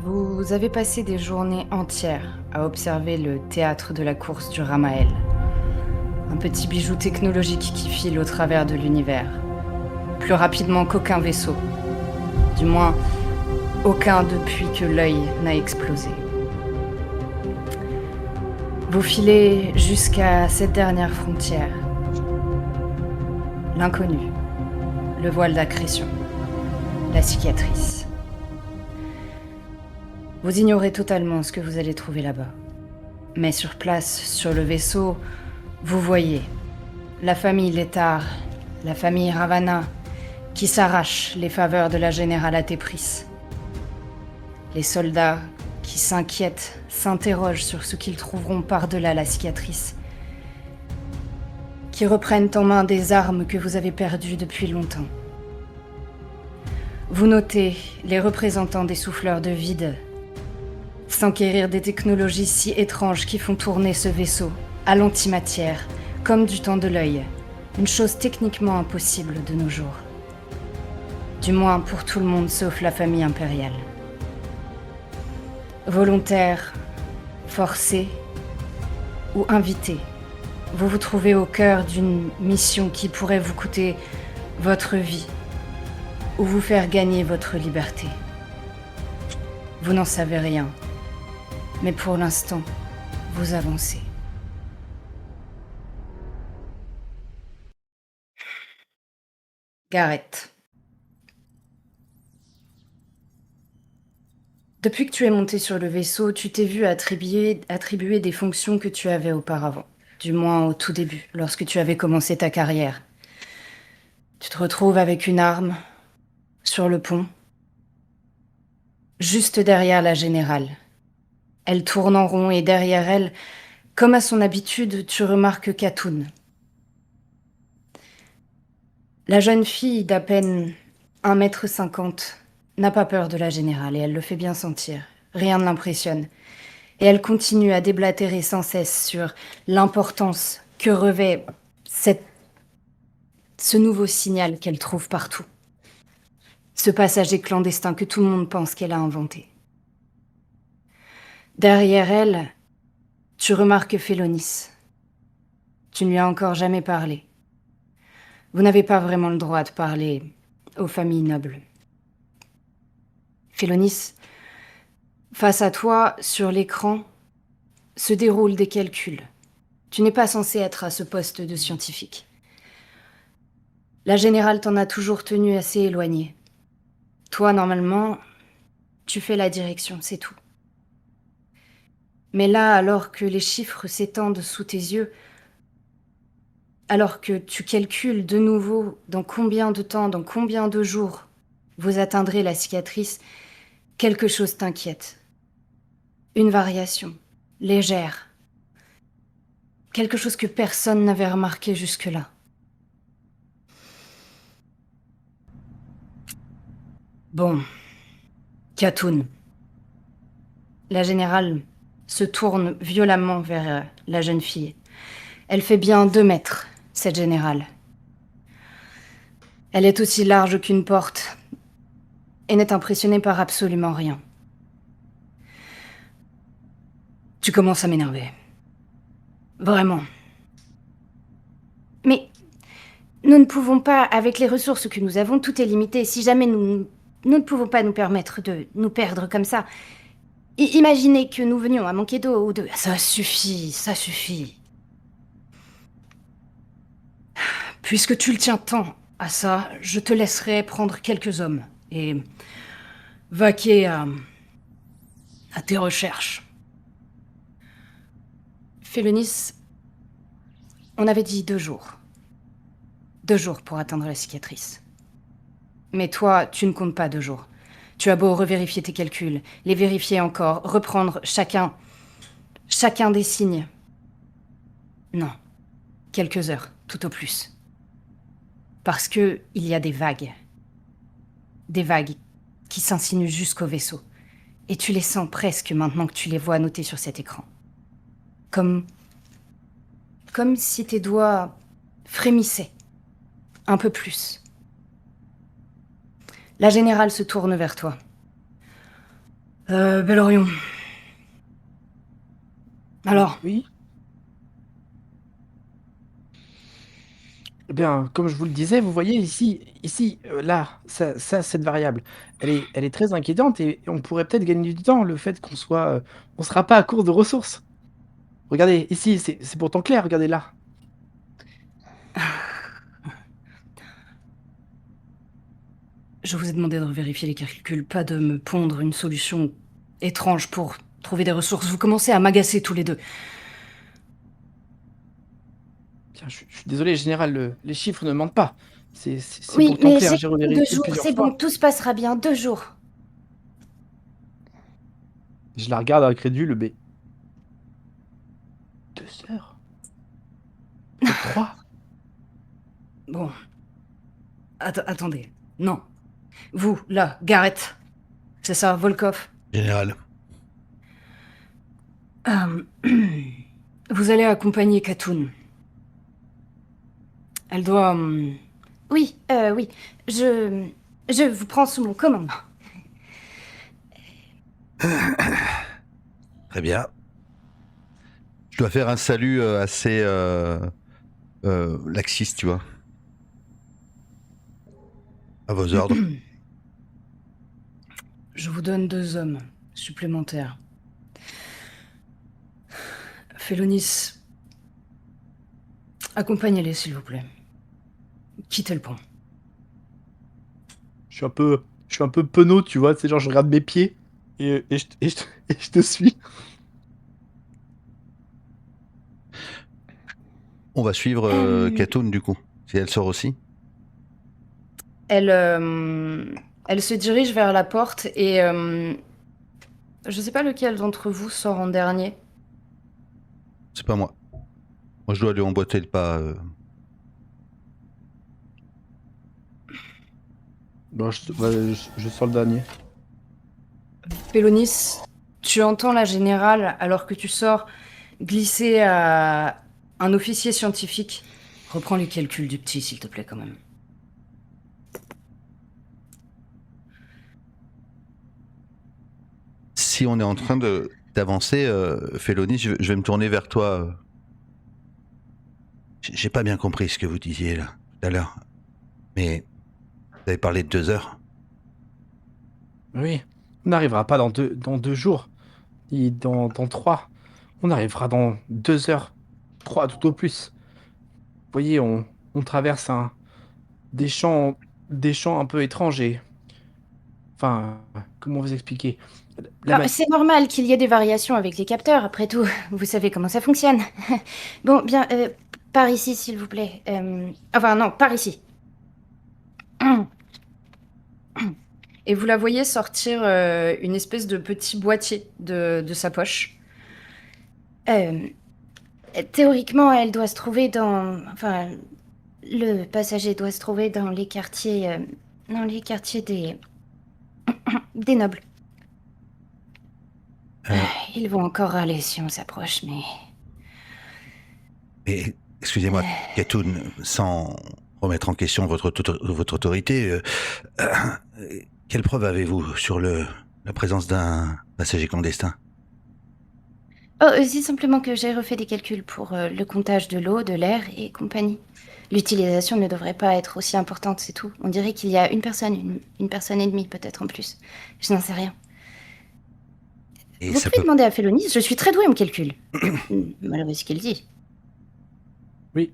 Vous avez passé des journées entières à observer le théâtre de la course du Ramael. Un petit bijou technologique qui file au travers de l'univers. Plus rapidement qu'aucun vaisseau. Du moins, aucun depuis que l'œil n'a explosé. Vous filez jusqu'à cette dernière frontière. L'inconnu. Le voile d'accrétion. La cicatrice. Vous ignorez totalement ce que vous allez trouver là-bas. Mais sur place, sur le vaisseau, vous voyez la famille Létard, la famille Ravana, qui s'arrache les faveurs de la générale Atépris. Les soldats qui s'inquiètent, s'interrogent sur ce qu'ils trouveront par-delà la cicatrice. Qui reprennent en main des armes que vous avez perdues depuis longtemps. Vous notez les représentants des souffleurs de vide s'enquérir des technologies si étranges qui font tourner ce vaisseau à l'antimatière, comme du temps de l'œil, une chose techniquement impossible de nos jours. Du moins pour tout le monde sauf la famille impériale. Volontaires, forcés ou invités, vous vous trouvez au cœur d'une mission qui pourrait vous coûter votre vie ou vous faire gagner votre liberté. Vous n'en savez rien. Mais pour l'instant, vous avancez. Gareth. Depuis que tu es monté sur le vaisseau, tu t'es vu attribuer des fonctions que tu avais auparavant. Du moins au tout début, lorsque tu avais commencé ta carrière. Tu te retrouves avec une arme, sur le pont, juste derrière la générale. Elle tourne en rond et derrière elle, comme à son habitude, tu remarques Katoun. La jeune fille d'à peine 1,50 m n'a pas peur de la générale et elle le fait bien sentir. Rien ne l'impressionne. Et elle continue à déblatérer sans cesse sur l'importance que revêt ce nouveau signal qu'elle trouve partout. Ce passager clandestin que tout le monde pense qu'elle a inventé. Derrière elle, tu remarques Félonis. Tu ne lui as encore jamais parlé. Vous n'avez pas vraiment le droit de parler aux familles nobles. Félonis, face à toi, sur l'écran, se déroulent des calculs. Tu n'es pas censé être à ce poste de scientifique. La générale t'en a toujours tenu assez éloigné. Toi, normalement, tu fais la direction, c'est tout. Mais là, alors que les chiffres s'étendent sous tes yeux, alors que tu calcules de nouveau dans combien de temps, dans combien de jours vous atteindrez la cicatrice, quelque chose t'inquiète. Une variation, légère. Quelque chose que personne n'avait remarqué jusque-là. Bon. Katoun. La générale se tourne violemment vers la jeune fille. Elle fait bien 2 mètres, cette générale. Elle est aussi large qu'une porte et n'est impressionnée par absolument rien. Tu commences à m'énerver. Vraiment. Mais nous ne pouvons pas, avec les ressources que nous avons, tout est limité. Si jamais nous ne pouvons pas nous permettre de nous perdre comme ça. Imaginez que nous venions à manquer d'eau ou de... Ça suffit, ça suffit. Puisque tu le tiens tant à ça, je te laisserai prendre quelques hommes et vaquer à tes recherches. Félonis, on avait dit 2 jours. 2 jours pour atteindre la cicatrice. Mais toi, tu ne comptes pas 2 jours. Tu as beau revérifier tes calculs, les vérifier encore, reprendre chacun des signes. Non, quelques heures, tout au plus. Parce que il y a des vagues. Des vagues qui s'insinuent jusqu'au vaisseau. Et tu les sens presque maintenant que tu les vois notés sur cet écran. Comme si tes doigts frémissaient. Un peu plus. La générale se tourne vers toi. Bellorion. Alors, Oui. Eh bien, comme je vous le disais, vous voyez ici, là, cette variable, elle est très inquiétante et on pourrait peut-être gagner du temps, le fait on sera pas à court de ressources. Regardez, ici, c'est pourtant clair, regardez là. je vous ai demandé de vérifier les calculs, pas de me pondre une solution étrange pour trouver des ressources. Vous commencez à m'agacer tous les deux. Bien, je suis désolé, général, les chiffres ne mentent pas. C'est Oui, pourtant mais clair, j'ai j'ai 2 revérifié jours, plusieurs c'est bon, fois. tout se passera bien, 2 jours. Je la regarde incrédule, mais 2 heures? Peut-être 3? Bon, attendez. Non. Vous, là, Gareth. C'est ça, Volkov. Général. Euh, vous allez accompagner Katoun. Elle doit... Oui, oui. Je... Je vous prends sous mon commandement. Très bien. Je dois faire un salut assez laxiste, tu vois. À vos ordres. Je vous donne 2 hommes supplémentaires. Félonis, accompagnez-les, s'il vous plaît. Quittez le pont. Je suis un peu penaud, tu vois, c'est genre je regarde mes pieds et je te suis. On va suivre Euh, Katoun, du coup. Si elle sort aussi. Elle, elle se dirige vers la porte et je sais pas lequel d'entre vous sort en dernier. C'est pas moi. Moi, je dois lui emboîter le pas. Bon, je sors le dernier. Pélonis, tu entends la générale alors que tu sors glisser à un officier scientifique. Reprends les calculs du petit, s'il te plaît, quand même. Si on est en train d'avancer, Félonie, je vais me tourner vers toi. J'ai pas bien compris ce que vous disiez là, tout à l'heure. Mais vous avez parlé de 2 heures. Oui, on n'arrivera pas dans 2 jours, ni dans 3. On arrivera dans 2 heures, 3 tout au plus. Vous voyez, on traverse des champs, des champs un peu étranges et... Enfin, comment vous expliquer? La Ah, ma- c'est normal qu'il y ait des variations avec les capteurs, après tout. Vous savez comment ça fonctionne. Bon, bien, par ici, s'il vous plaît. Enfin, non, par ici. Et vous la voyez sortir une espèce de petit boîtier de sa poche. Euh, Théoriquement, elle doit se trouver dans... Enfin, le passager doit se trouver dans les quartiers des nobles. Euh, Ils vont encore râler si on s'approche, mais... et excusez-moi, Katoun, sans remettre en question votre autorité, quelle preuve avez-vous sur la présence d'un passager clandestin? Oh, c'est simplement que j'ai refait des calculs pour le comptage de l'eau, de l'air et compagnie. L'utilisation ne devrait pas être aussi importante, c'est tout. On dirait qu'il y a une personne, une personne et demie peut-être en plus. Je n'en sais rien. Et Vous ça pouvez peut... demander à Félonis, je suis très douée en calcul. Malgré ce qu'il dit. Oui,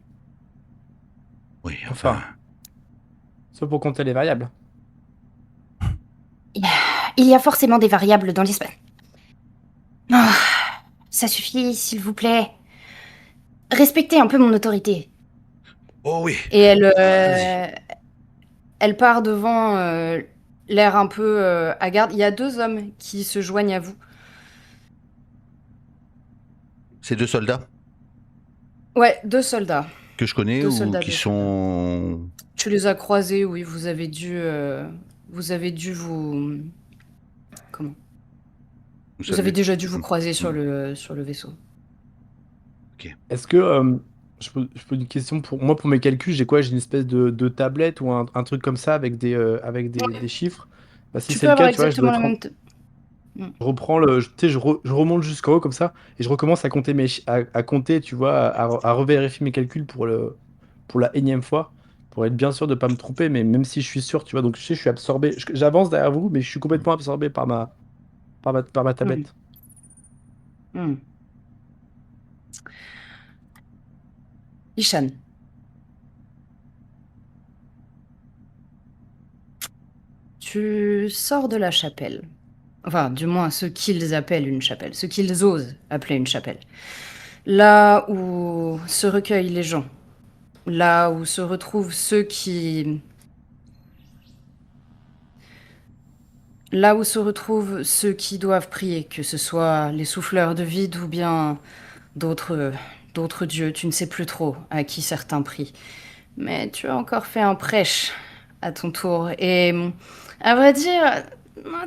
Oui, enfin... enfin, sauf pour compter les variables. Il y a forcément des variables dans l'espace. Oh, ça suffit, s'il vous plaît. Respectez un peu mon autorité. Oh oui, Et allez-y. elle part devant, l'air un peu hagarde. Il y a 2 hommes qui se joignent à vous. Ces 2 soldats Ouais, 2 soldats. que je connais 2 ou soldats, qui 2 soldats. sont... Tu les as croisés, oui, vous avez dû comment? Vous Vous avez savez... déjà dû vous Hmm, croiser hmm, sur le vaisseau. ok. Est-ce que... je pose une question pour moi, pour mes calculs, j'ai quoi? J'ai une espèce de tablette ou un truc comme ça avec des Ouais, chiffres. Bah, si tu c'est peux le avoir cas, tu vois, je dois exactement la être même... Je reprends tu sais, je remonte jusqu'en haut comme ça et je recommence à compter à compter, tu vois, à revérifier mes calculs pour la énième fois, pour être bien sûr de pas me tromper, mais même si je suis sûr, tu vois, donc je sais, je suis absorbé, j'avance derrière vous, mais je suis complètement absorbé par ma Hmm. tablette. Hmm. Ishan, tu sors de la chapelle. Enfin, du moins, ce qu'ils appellent une chapelle, ce qu'ils osent appeler une chapelle. Là où se recueillent les gens, là où se retrouvent ceux qui... Là où se retrouvent ceux qui doivent prier, que ce soit les souffleurs de vide ou bien d'autres d'autres dieux, tu ne sais plus trop à qui certains prient. Mais tu as encore fait un prêche à ton tour et à vrai dire,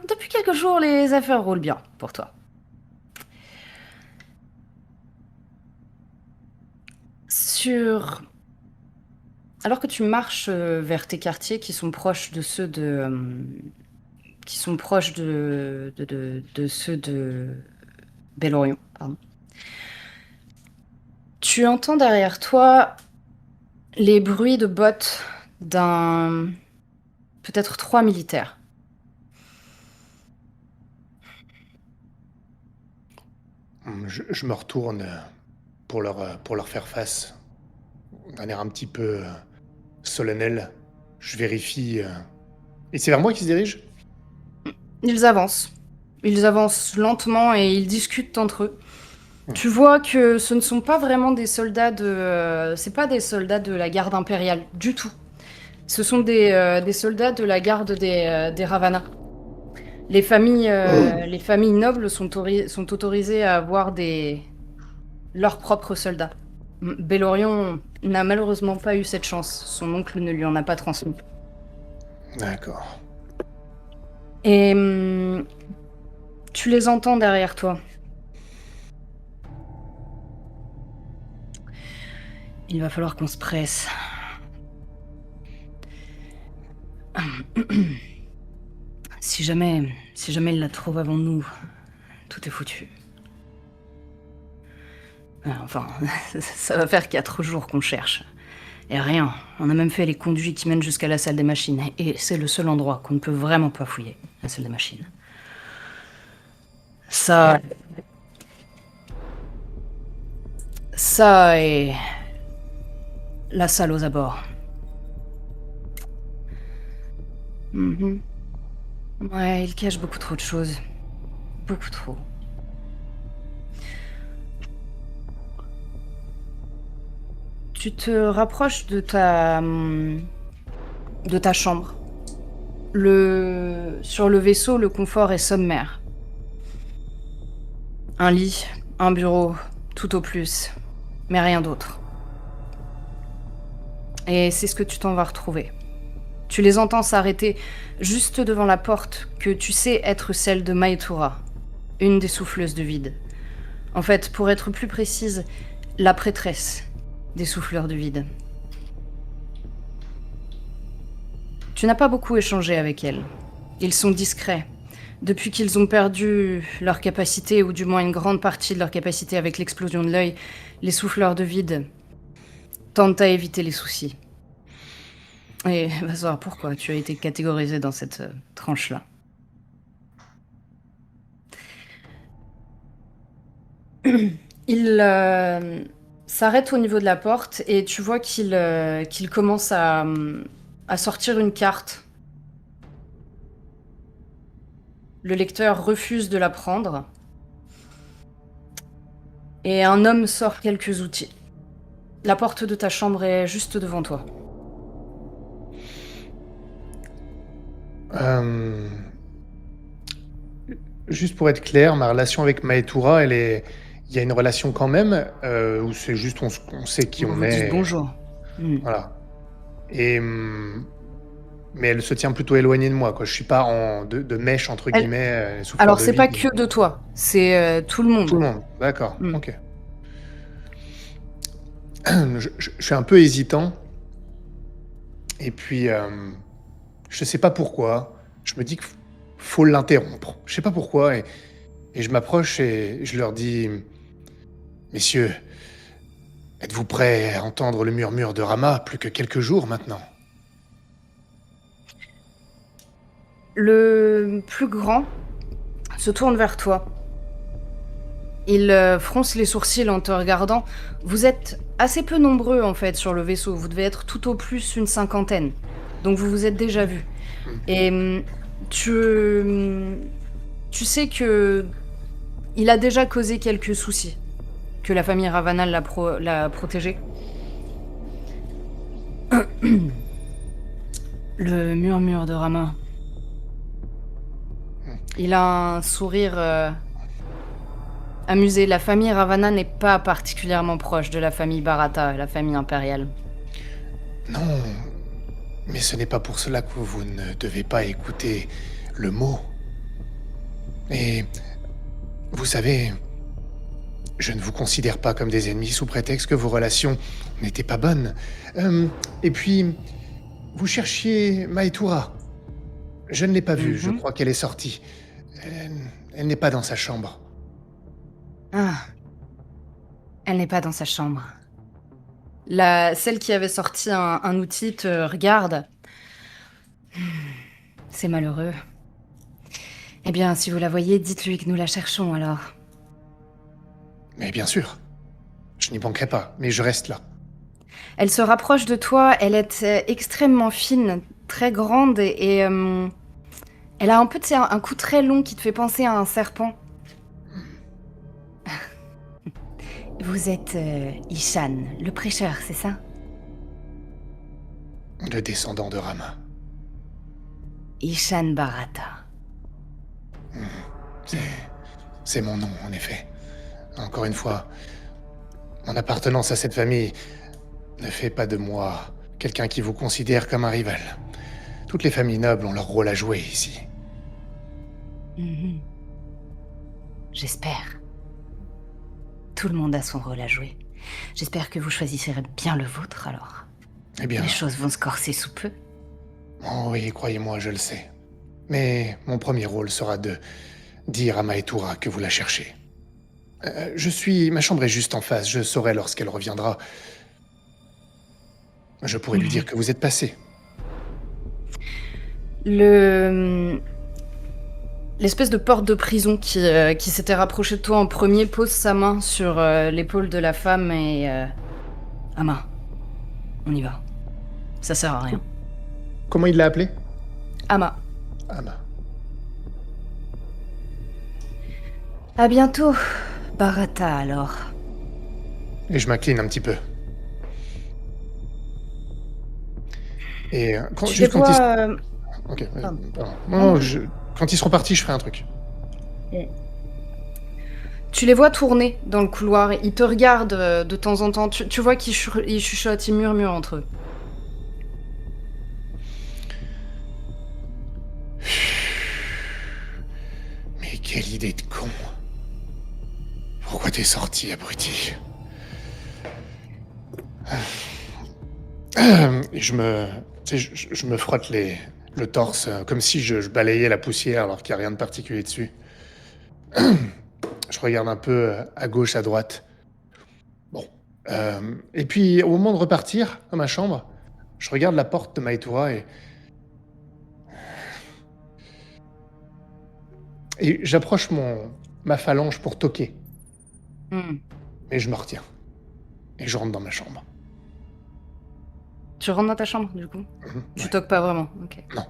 depuis quelques jours, les affaires roulent bien pour toi. Sur Alors que tu marches vers tes quartiers qui sont proches de ceux qui sont proches de ceux de Bellorion, pardon. Tu entends derrière toi les bruits de bottes d'un peut-être 3 militaires. Je me retourne pour leur faire face, d'un air un petit peu solennel. Je vérifie. Et c'est vers moi qu'ils se dirigent? Ils avancent. Ils avancent lentement et ils discutent entre eux. Hmm. Tu vois que ce ne sont pas vraiment des soldats c'est pas des soldats de la garde impériale, du tout. Ce sont des soldats de la garde des Ravana. Les familles nobles sont autorisées à avoir leurs propres soldats. Bellorion n'a malheureusement pas eu cette chance. Son oncle ne lui en a pas transmis. D'accord. Et tu les entends derrière toi. Il va falloir qu'on se presse. Si jamais il la trouve avant nous, tout est foutu. Enfin, ça va faire 4 jours qu'on cherche. Et rien. On a même fait les conduits qui mènent jusqu'à la salle des machines. Et c'est le seul endroit qu'on ne peut vraiment pas fouiller, la salle des machines. Ça... Ça et... la salle aux abords. Mhm. Ouais, il cache beaucoup trop de choses. Beaucoup trop. Tu te rapproches de ta chambre. Sur le vaisseau, le confort est sommaire. Un lit, un bureau, tout au plus, mais rien d'autre. Et c'est ce que tu t'en vas retrouver. Tu les entends s'arrêter juste devant la porte que tu sais être celle de Maetura, une des souffleuses de vide. En fait, pour être plus précise, la prêtresse des souffleurs de vide. Tu n'as pas beaucoup échangé avec elle. Ils sont discrets. Depuis qu'ils ont perdu leur capacité, ou du moins une grande partie de leur capacité avec l'explosion de l'œil, les souffleurs de vide tentent à éviter les soucis. Et va savoir pourquoi tu as été catégorisé dans cette tranche-là. Il s'arrête au niveau de la porte et tu vois qu'il commence à sortir une carte. Le lecteur refuse de la prendre. Et un homme sort quelques outils. La porte de ta chambre est juste devant toi. Juste pour être clair, ma relation avec Maetura, il y a une relation quand même, ou c'est juste on sait qui Vous on vous dites est. bonjour. Voilà. Et mais elle se tient plutôt éloignée de moi, quoi. Je suis pas de mèche entre Elle- guillemets, les souffleurs Alors, de c'est pas vide. que de toi, c'est tout le Tout monde. le monde. D'accord. Hmm. Ok. Je suis un peu hésitant. Et puis, je sais pas pourquoi. Je me dis que faut l'interrompre. Je sais pas pourquoi, et je m'approche et je leur dis: Messieurs, êtes-vous prêts à entendre le murmure de Rama plus que quelques jours maintenant? Le plus grand se tourne vers toi. Il fronce les sourcils en te regardant. Vous êtes assez peu nombreux en fait sur le vaisseau. Vous devez être tout au plus une 50aine. Donc vous vous êtes déjà vus. Et tu sais que il a déjà causé quelques soucis. Que la famille Ravanal l'a protégé. Le murmure de Rama. Il a un sourire amusé. La famille Ravana n'est pas particulièrement proche de la famille Barata, la famille impériale. Non, mais ce n'est pas pour cela que vous ne devez pas écouter le mot. Et vous savez, je ne vous considère pas comme des ennemis sous prétexte que vos relations n'étaient pas bonnes. Et puis, vous cherchiez Maïtoura. Je ne l'ai pas vue, je crois qu'elle est sortie. Elle n'est pas dans sa chambre. Ah. Elle n'est pas dans sa chambre. Celle qui avait sorti un outil te regarde. C'est malheureux. Eh bien, si vous la voyez, dites-lui que nous la cherchons alors. Mais bien sûr. Je n'y manquerai pas, mais je reste là. Elle se rapproche de toi, elle est extrêmement fine, très grande et elle a un peu, tu sais, un cou très long qui te fait penser à un serpent. Vous êtes Ishan, le prêcheur, c'est ça? Le descendant de Rama. Ishan Barata. C'est mon nom, en effet. Encore une fois, mon appartenance à cette famille ne fait pas de moi quelqu'un qui vous considère comme un rival. Toutes les familles nobles ont leur rôle à jouer ici. J'espère. Tout le monde a son rôle à jouer. J'espère que vous choisirez bien le vôtre, alors. Eh bien... Les choses vont se corser sous peu. Oh oui, croyez-moi, je le sais. Mais mon premier rôle sera de dire à Maïtoura que vous la cherchez. Ma chambre est juste en face, je saurai lorsqu'elle reviendra. Je pourrai lui dire que vous êtes passé. L'espèce de porte de prison qui s'était rapprochée de toi en premier pose sa main sur l'épaule de la femme et... Ama, on y va. Ça sert à rien. Comment il l'a appelé? Ama. Ama. À bientôt, Barata, alors. Et je m'incline un petit peu. Et quand ils... Ok, pardon. Non, quand ils seront partis, je ferai un truc. Tu les vois tourner dans le couloir, ils te regardent de temps en temps, tu vois qu'ils chuchotent, ils murmurent entre eux. Mais quelle idée de con. Pourquoi t'es sorti, abruti? Et je me frotte le torse, comme si je balayais la poussière alors qu'il n'y a rien de particulier dessus. Je regarde un peu à gauche, à droite. Bon. Et puis, au moment de repartir dans ma chambre, je regarde la porte de Maïtoura et j'approche ma phalange pour toquer. Mais je me retiens. Et je rentre dans ma chambre. Tu rentres dans ta chambre, du coup? Tu Ouais. toques pas vraiment, ok. Non.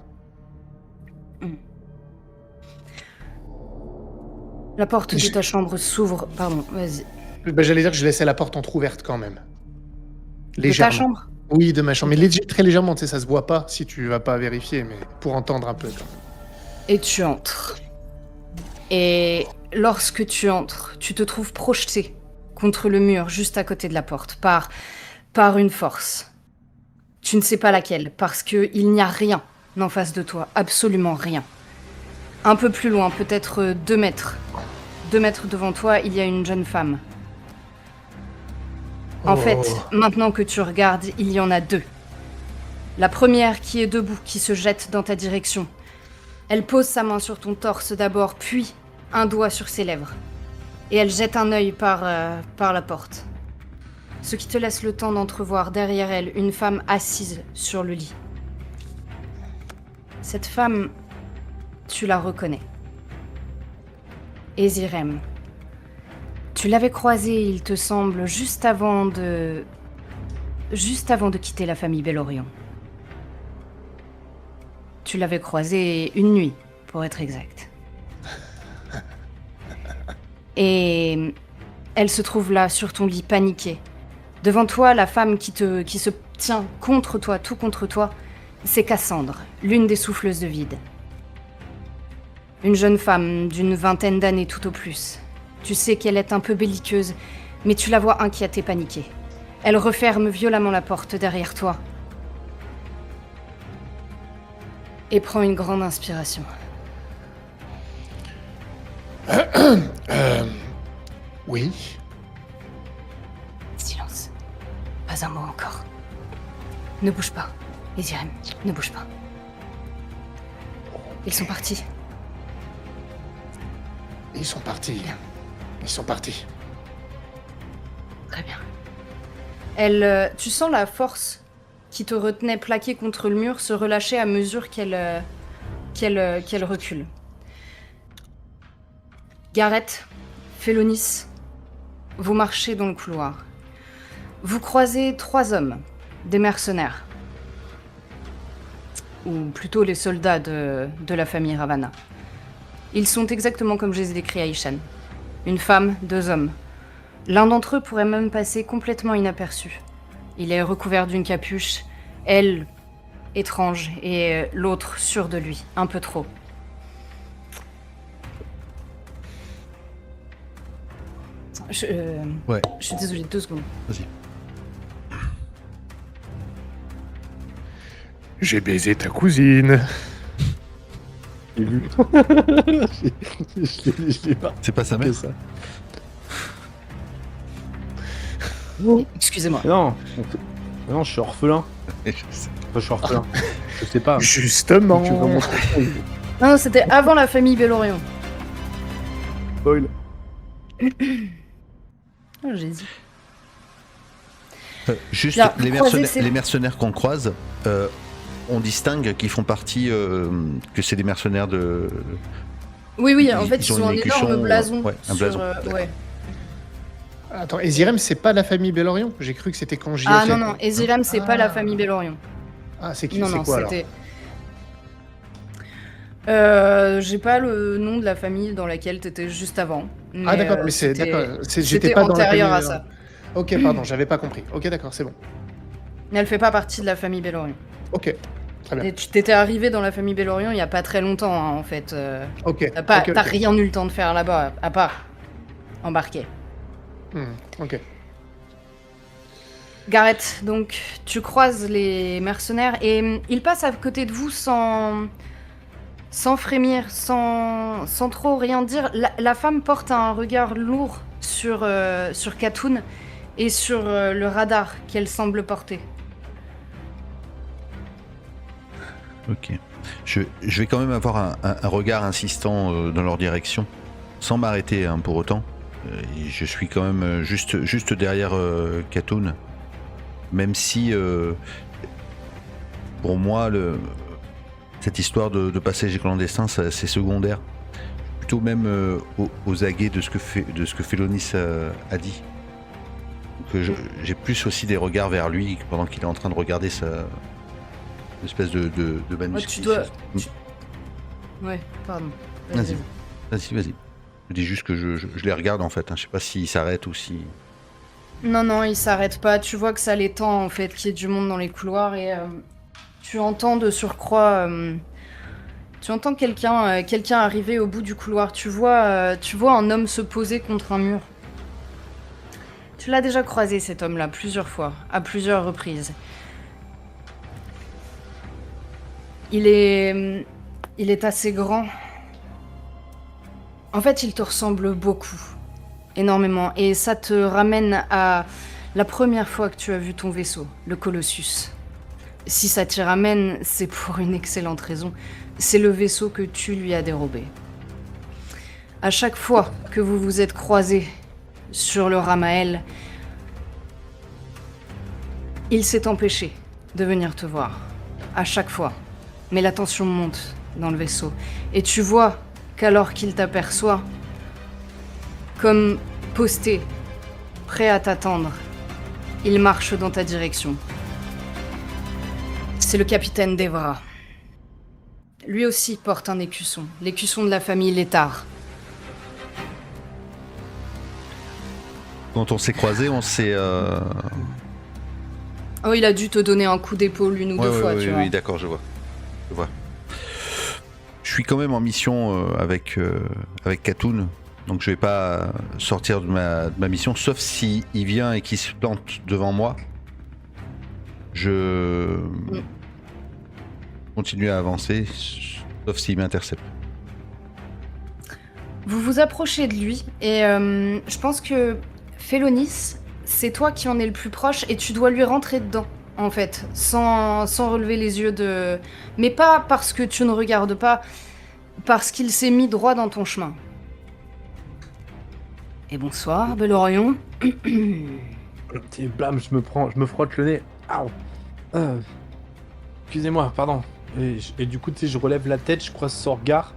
La porte de ta chambre s'ouvre... Pardon, vas-y. J'allais dire que je laissais la porte entrouverte quand même. De ta Légèrement. chambre? Oui, de ma chambre. Mais très légèrement, tu sais, ça se voit pas si tu vas pas vérifier, mais pour entendre un peu quand même. Et tu entres. Et lorsque tu entres, tu te trouves projeté contre le mur juste à côté de la porte par une force. Tu ne sais pas laquelle, parce qu'il n'y a rien en face de toi, absolument rien. Un peu plus loin, peut-être 2 mètres. 2 mètres devant toi, il y a une jeune femme. En fait, maintenant que tu regardes, il y en a 2. La première qui est debout, qui se jette dans ta direction. Elle pose sa main sur ton torse d'abord, puis un doigt sur ses lèvres. Et elle jette un œil par la porte. Ce qui te laisse le temps d'entrevoir derrière elle une femme assise sur le lit. Cette femme, tu la reconnais. Ezirem. Tu l'avais croisée, il te semble, juste avant de quitter la famille Bellorion. Tu l'avais croisée une nuit, pour être exact. Et elle se trouve là, sur ton lit, paniquée. Devant toi, la femme qui se tient contre toi, tout contre toi, c'est Cassandre, l'une des souffleuses de vide. Une jeune femme d'une 20aine d'années tout au plus. Tu sais qu'elle est un peu belliqueuse, mais tu la vois inquiète et paniquée. Elle referme violemment la porte derrière toi et prend une grande inspiration. Oui. Silence. Pas un mot encore. Ne bouge pas. Ezirem, ne bouge pas. Ils sont partis. Ils sont partis. Bien. Ils sont partis. Très bien. Tu sens la force qui te retenait plaquée contre le mur se relâcher à mesure qu'elle recule. Gareth, Félonis, vous marchez dans le couloir. Vous croisez 3 hommes, des mercenaires. Ou plutôt les soldats de la famille Ravana. Ils sont exactement comme je les ai décrits à Ishan. Une femme, 2 hommes. L'un d'entre eux pourrait même passer complètement inaperçu. Il est recouvert d'une capuche, elle, étrange, et l'autre sûr de lui, un peu trop. Ouais, Je suis désolée, 2 secondes. vas-y. J'ai baisé ta cousine. J'ai vu. Je l'ai pas C'est pas sa mère fait ça. Excusez-moi. Non, je suis orphelin. Je sais. Enfin, je suis orphelin. Je sais pas. Justement. Tu veux vraiment Non, c'était avant la famille Bellorion. spoil. Oh, j'ai dit. Juste, Là, les, vous croisez ces- les mercenaires qu'on croise, on distingue qu'ils font partie, que c'est des mercenaires de... Oui, en fait, Ils ils ont sont une un écuchon, énorme blason. ouais, un sur, blason, d'accord. ouais. Attends, Ezirem, c'est pas la famille Bellorion? J'ai cru que c'était quand j'y Ah étais. non, Ezirem, c'est pas Ah. la famille Bellorion. Ah, c'est qui? Non, C'est non, quoi alors? c'était... j'ai pas le nom de la famille dans laquelle t'étais juste avant. Ah d'accord, mais c'est d'accord. J'étais pas dans la famille. antérieur à ça. Ok, pardon, j'avais pas compris. Ok, d'accord, c'est bon. Elle fait pas partie de la famille Bellorion. Ok, très bien. Et tu t'étais arrivé dans la famille Bellorion il y a pas très longtemps, hein, en fait. Ok. T'as ok. rien eu le temps de faire là-bas, à part embarquer. Ok. Gareth, donc, tu croises les mercenaires et ils passent à côté de vous sans frémir, sans trop rien dire. La femme porte un regard lourd sur Katoun et sur le radar qu'elle semble porter. Ok. Je vais quand même avoir un regard insistant dans leur direction, sans m'arrêter pour autant. Et je suis quand même juste derrière Katoun, même si pour moi cette histoire de passage clandestin c'est secondaire, plutôt même aux aguets de ce que Félonis a dit. Donc, j'ai plus aussi des regards vers lui pendant qu'il est en train de regarder sa espèce de manuscrit. Ouais, pardon. Vas-y. Vas-y. Je dis juste que je les regarde en fait. Hein. Je sais pas s'ils s'arrêtent ou si. Non, il s'arrête pas. Tu vois que ça l'étend en fait, qu'il y ait du monde dans les couloirs et tu entends de surcroît. Tu entends quelqu'un arriver au bout du couloir. Tu vois un homme se poser contre un mur. Tu l'as déjà croisé cet homme-là plusieurs fois, à plusieurs reprises. Il est assez grand. En fait, il te ressemble beaucoup. Énormément. Et ça te ramène à la première fois que tu as vu ton vaisseau, le Colossus. Si ça t'y ramène, c'est pour une excellente raison. C'est le vaisseau que tu lui as dérobé. À chaque fois que vous vous êtes croisés sur le Ramael, il s'est empêché de venir te voir. À chaque fois. Mais la tension monte dans le vaisseau. Et tu vois qu'alors qu'il t'aperçoit, comme posté, prêt à t'attendre, il marche dans ta direction. C'est le capitaine Devra. Lui aussi porte un écusson, l'écusson de la famille Létard. Quand on s'est croisés, on s'est... Oh, il a dû te donner un coup d'épaule une ou deux fois, tu vois. Oui, d'accord, je vois. Je suis quand même en mission avec Katoun, donc je vais pas sortir de ma mission, sauf si il vient et qu'il se plante devant moi. Je continue à avancer, sauf s'il m'intercepte. Vous vous approchez de lui et je pense que Félonis, c'est toi qui en es le plus proche et tu dois lui rentrer dedans, en fait, sans relever les yeux de... Mais pas parce que tu ne regardes pas, parce qu'il s'est mis droit dans ton chemin. Et bonsoir, Belorion. Et blam, je me frotte le nez. Aouh. Excusez-moi, pardon. Et du coup, tu sais, je relève la tête, je croise son regard.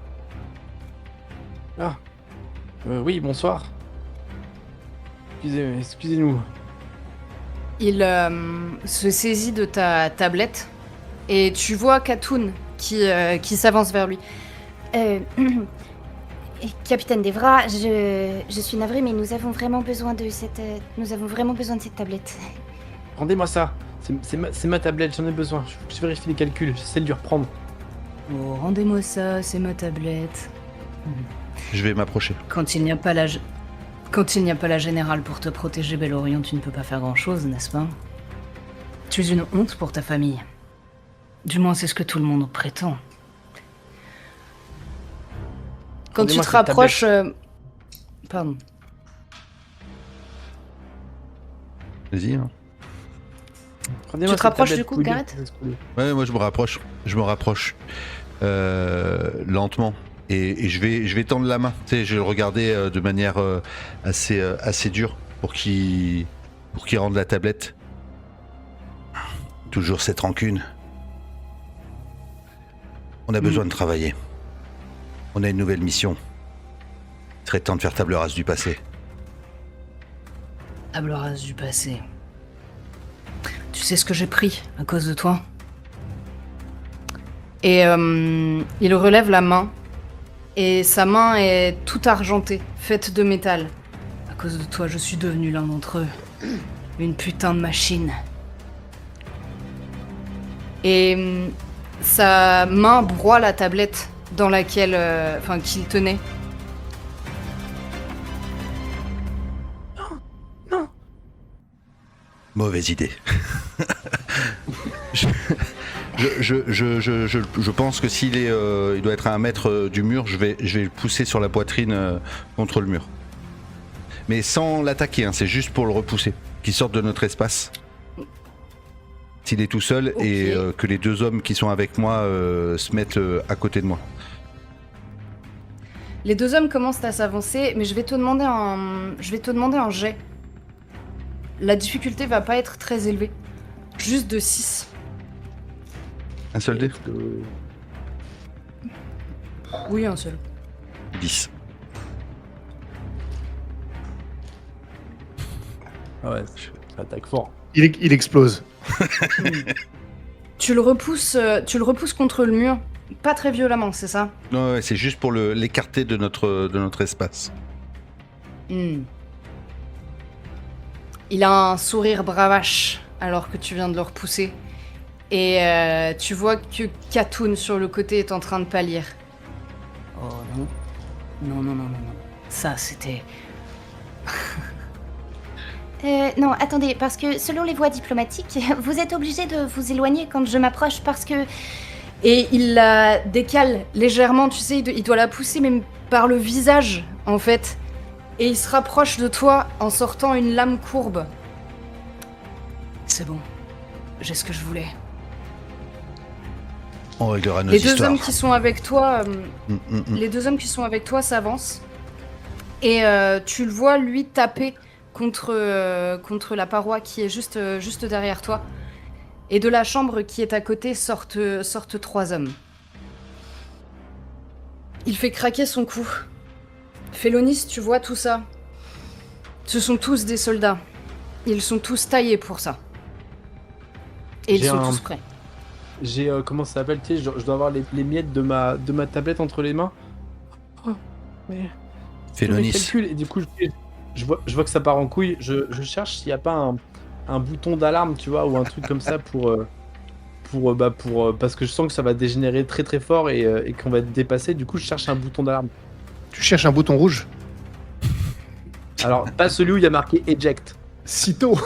Oui, bonsoir. Excusez-nous. Il se saisit de ta tablette et tu vois Katoun qui s'avance vers lui. Capitaine Devra, je suis navrée, mais nous avons vraiment besoin de cette tablette. Rendez-moi ça. C'est ma tablette, j'en ai besoin. Je vérifie les calculs, j'essaie de lui reprendre. Oh, rendez-moi ça, c'est ma tablette. Je vais m'approcher. Quand il n'y a pas la générale pour te protéger, Belorion, tu ne peux pas faire grand-chose, n'est-ce pas? Tu es une honte pour ta famille. Du moins, c'est ce que tout le monde prétend. Quand tu te rapproches... Pardon. Vas-y. Hein. Tu te rapproches du coup, Gareth? Ouais, moi je me rapproche. Lentement. Et je vais tendre la main. Tu sais, je vais le regarder de manière assez dure pour qu'il rende la tablette. Toujours cette rancune. On a besoin de travailler. On a une nouvelle mission. Il serait temps de faire table rase du passé. Table rase du passé. Tu sais ce que j'ai pris à cause de toi? Et il relève la main. Et sa main est toute argentée, faite de métal. À cause de toi, je suis devenu l'un d'entre eux. Une putain de machine. Et sa main broie la tablette dans laquelle... qu'il tenait. Non. Mauvaise idée. Je pense que s'il il doit être à 1 mètre du mur, je vais le pousser sur la poitrine contre le mur. Mais sans l'attaquer, hein, c'est juste pour le repousser, qu'il sorte de notre espace. S'il est tout seul et que les 2 hommes qui sont avec moi se mettent à côté de moi. Les 2 hommes commencent à s'avancer, mais je vais te demander un jet. La difficulté va pas être très élevée. Juste de 6. Un seul dé ? Oui, un seul. 10. Ah ouais, attaque fort. Il explose. Tu le repousses contre le mur. Pas très violemment, c'est ça? Non, ouais, c'est juste pour l'écarter de notre espace. Il a un sourire bravache alors que tu viens de le repousser. Et tu vois que Katoun sur le côté est en train de pâlir. Oh non. Non. Ça, c'était... Non, attendez, parce que selon les voies diplomatiques, vous êtes obligé de vous éloigner quand je m'approche parce que... Et il la décale légèrement, tu sais, il doit la pousser même par le visage, en fait. Et il se rapproche de toi en sortant une lame courbe. C'est bon, j'ai ce que je voulais. On réglera nos Les deux histoires. hommes qui sont avec toi, Les... les deux hommes qui sont avec toi s'avancent et tu le vois lui taper contre la paroi qui est juste derrière toi. Et de la chambre qui est à côté sortent 3 hommes. Il fait craquer son cou. Félonis, tu vois tout ça. Ce sont tous des soldats. Ils sont tous taillés pour ça. Et ils J'ai sont un- tous prêts. J'ai comment ça s'appelle, tu sais, je dois avoir les miettes de ma tablette entre les mains. Oh, mais Félonis. je calcule et du coup je vois que ça part en couille. Je cherche s'il n'y a pas un bouton d'alarme, tu vois, ou un truc comme ça parce que je sens que ça va dégénérer très très fort et qu'on va être dépassé. Du coup, je cherche un bouton d'alarme. Tu cherches un bouton rouge? Alors, pas celui où il y a marqué eject. Sitôt.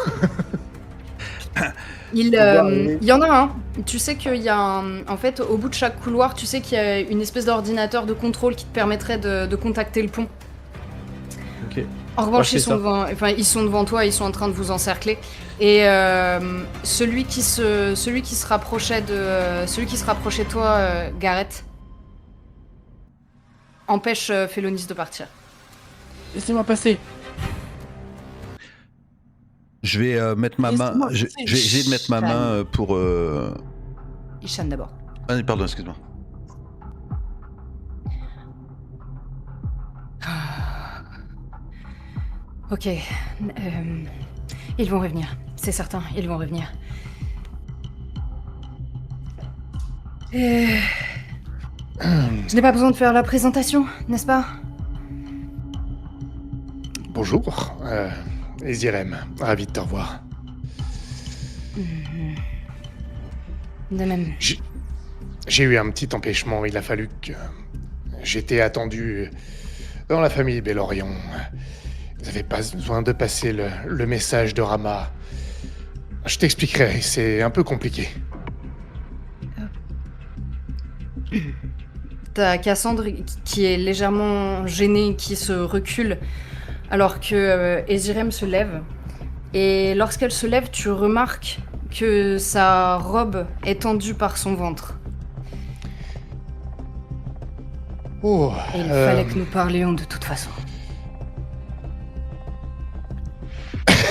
Il arriver. y en a un. Tu sais qu'il y a en fait, au bout de chaque couloir, tu sais qu'il y a une espèce d'ordinateur de contrôle qui te permettrait de contacter le pont. Ok. En revanche, je fais ça. ils sont devant toi, ils sont en train de vous encercler. Et celui qui se rapprochait de toi, Gareth, empêche Félonis de partir. Laissez-moi passer. Je vais mettre ma main. Laisse-moi Je passer, vais essayer de mettre ma Calme. main pour. Ishan d'abord. Ah, pardon, excuse-moi. Ok. Ils vont revenir. C'est certain, ils vont revenir. Je n'ai pas besoin de faire la présentation, n'est-ce pas? Bonjour, Ezirem, ravi de te revoir. De même. J'ai eu un petit empêchement, il a fallu que j'étais attendu dans la famille Bellorion. Vous n'avez pas besoin de passer le message de Rama. Je t'expliquerai, c'est un peu compliqué. T'as Cassandre qui est légèrement gênée, qui se recule, alors que Ezirem se lève. Et lorsqu'elle se lève, tu remarques que sa robe est tendue par son ventre. Oh, Et il fallait que nous parlions de toute façon.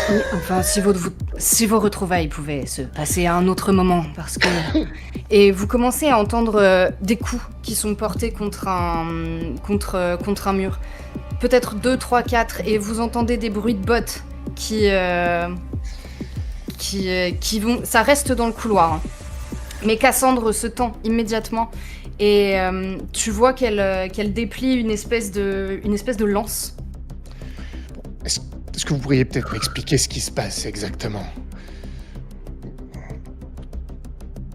Oui, enfin, si vos retrouvailles pouvaient se passer à un autre moment, parce que... Et vous commencez à entendre des coups qui sont portés contre un mur. Peut-être 2, 3, 4, et vous entendez des bruits de bottes qui vont... Ça reste dans le couloir. Hein. Mais Cassandre se tend immédiatement, et tu vois qu'elle déplie une espèce de lance. Est-ce que vous pourriez peut-être m'expliquer ce qui se passe exactement?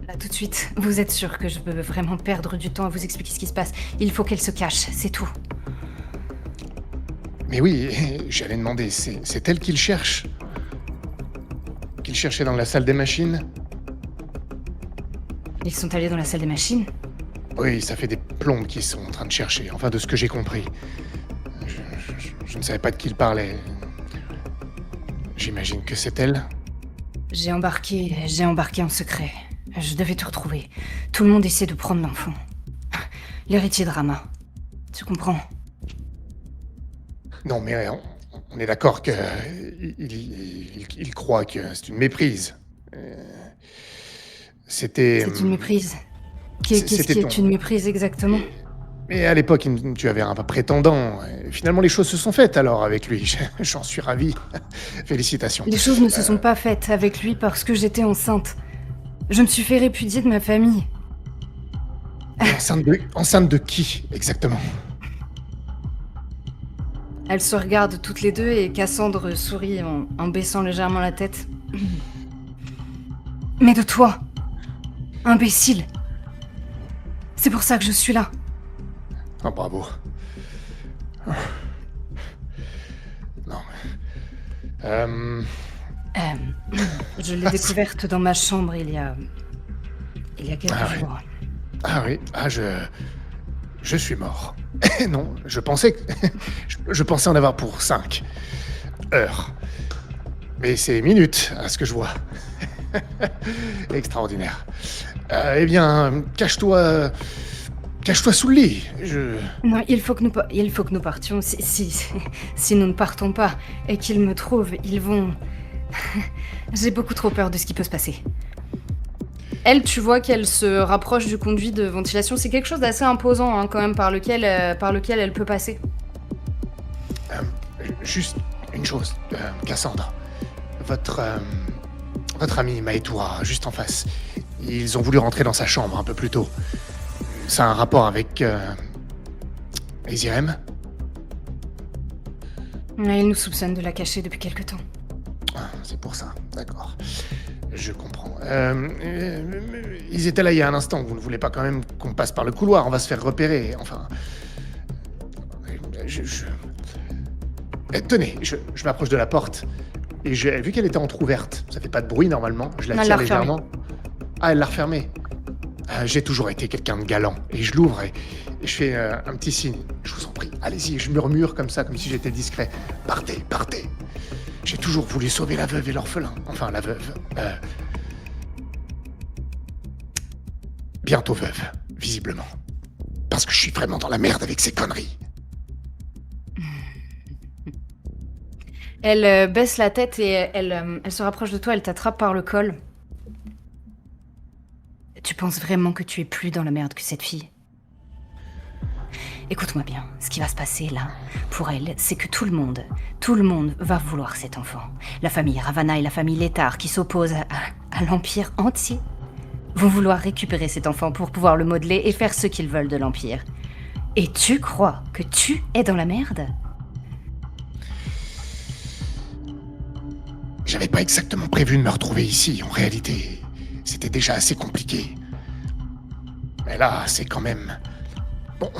Là, tout de suite, vous êtes sûr que je peux vraiment perdre du temps à vous expliquer ce qui se passe? Il faut qu'elle se cache, c'est tout. Mais oui, j'allais demander, c'est elle qu'il cherche? Qu'il cherchait dans la salle des machines? Ils sont allés dans la salle des machines? Oui, ça fait des plombes qu'ils sont en train de chercher, enfin de ce que j'ai compris. Je ne savais pas de qui il parlait. J'imagine que c'est elle? J'ai embarqué en secret. Je devais te retrouver. Tout le monde essaie de prendre l'enfant. L'héritier de Rama. Tu comprends? Non, mais on est d'accord que il croit que c'est une méprise. C'était... C'est une méprise. Qu'est-ce qui c'était est une méprise exactement? Mais à l'époque, tu avais un prétendant. Et finalement, les choses se sont faites alors avec lui. J'en suis ravi. Félicitations. Les choses ne se sont pas faites avec lui parce que j'étais enceinte. Je me suis fait répudier de ma famille. Enceinte de qui, exactement? Elles se regardent toutes les deux et Cassandre sourit en baissant légèrement la tête. Mais de toi, imbécile. C'est pour ça que je suis là. Oh, bravo. Non. Je l'ai découverte dans ma chambre il y a quelques Ah oui. jours. Ah oui, je suis mort. Non, je pensais en avoir pour 5 heures. Mais c'est minutes, à ce que je vois. Extraordinaire. Eh bien, cache-toi... Cache-toi sous le lit. Non, il faut que nous partions. Si nous ne partons pas et qu'ils me trouvent, ils vont... J'ai beaucoup trop peur de ce qui peut se passer. Elle, tu vois qu'elle se rapproche du conduit de ventilation. C'est quelque chose d'assez imposant, hein, quand même, par lequel elle peut passer. Juste une chose, Cassandre. Votre ami Maetoura, juste en face. Ils ont voulu rentrer dans sa chambre un peu plus tôt. Ça a un rapport avec... les IRM? Il nous soupçonne de la cacher depuis quelque temps. Ah, c'est pour ça, d'accord. Je comprends. Ils étaient là il y a un instant. Vous ne voulez pas quand même qu'on passe par le couloir? On va se faire repérer. Enfin... Tenez, je m'approche de la porte. Et vu qu'elle était entrouverte, ça fait pas de bruit normalement, je la Elle tire l'a légèrement. Ah, elle l'a refermée. J'ai toujours été quelqu'un de galant. Et je l'ouvre et je fais un petit signe. Je vous en prie, allez-y. Je murmure comme ça, comme si j'étais discret. Partez, partez. J'ai toujours voulu sauver la veuve et l'orphelin. Enfin, la veuve. Bientôt veuve, visiblement. Parce que je suis vraiment dans la merde avec ces conneries. Elle baisse la tête et elle se rapproche de toi, elle t'attrape par le col. Tu penses vraiment que tu es plus dans la merde que cette fille? Écoute-moi bien, ce qui va se passer là, pour elle, c'est que tout le monde va vouloir cet enfant. La famille Ravana et la famille Létard, qui s'opposent à l'Empire entier, vont vouloir récupérer cet enfant pour pouvoir le modeler et faire ce qu'ils veulent de l'Empire. Et tu crois que tu es dans la merde? J'avais pas exactement prévu de me retrouver ici, en réalité. C'était déjà assez compliqué. Mais là, c'est quand même... Bon,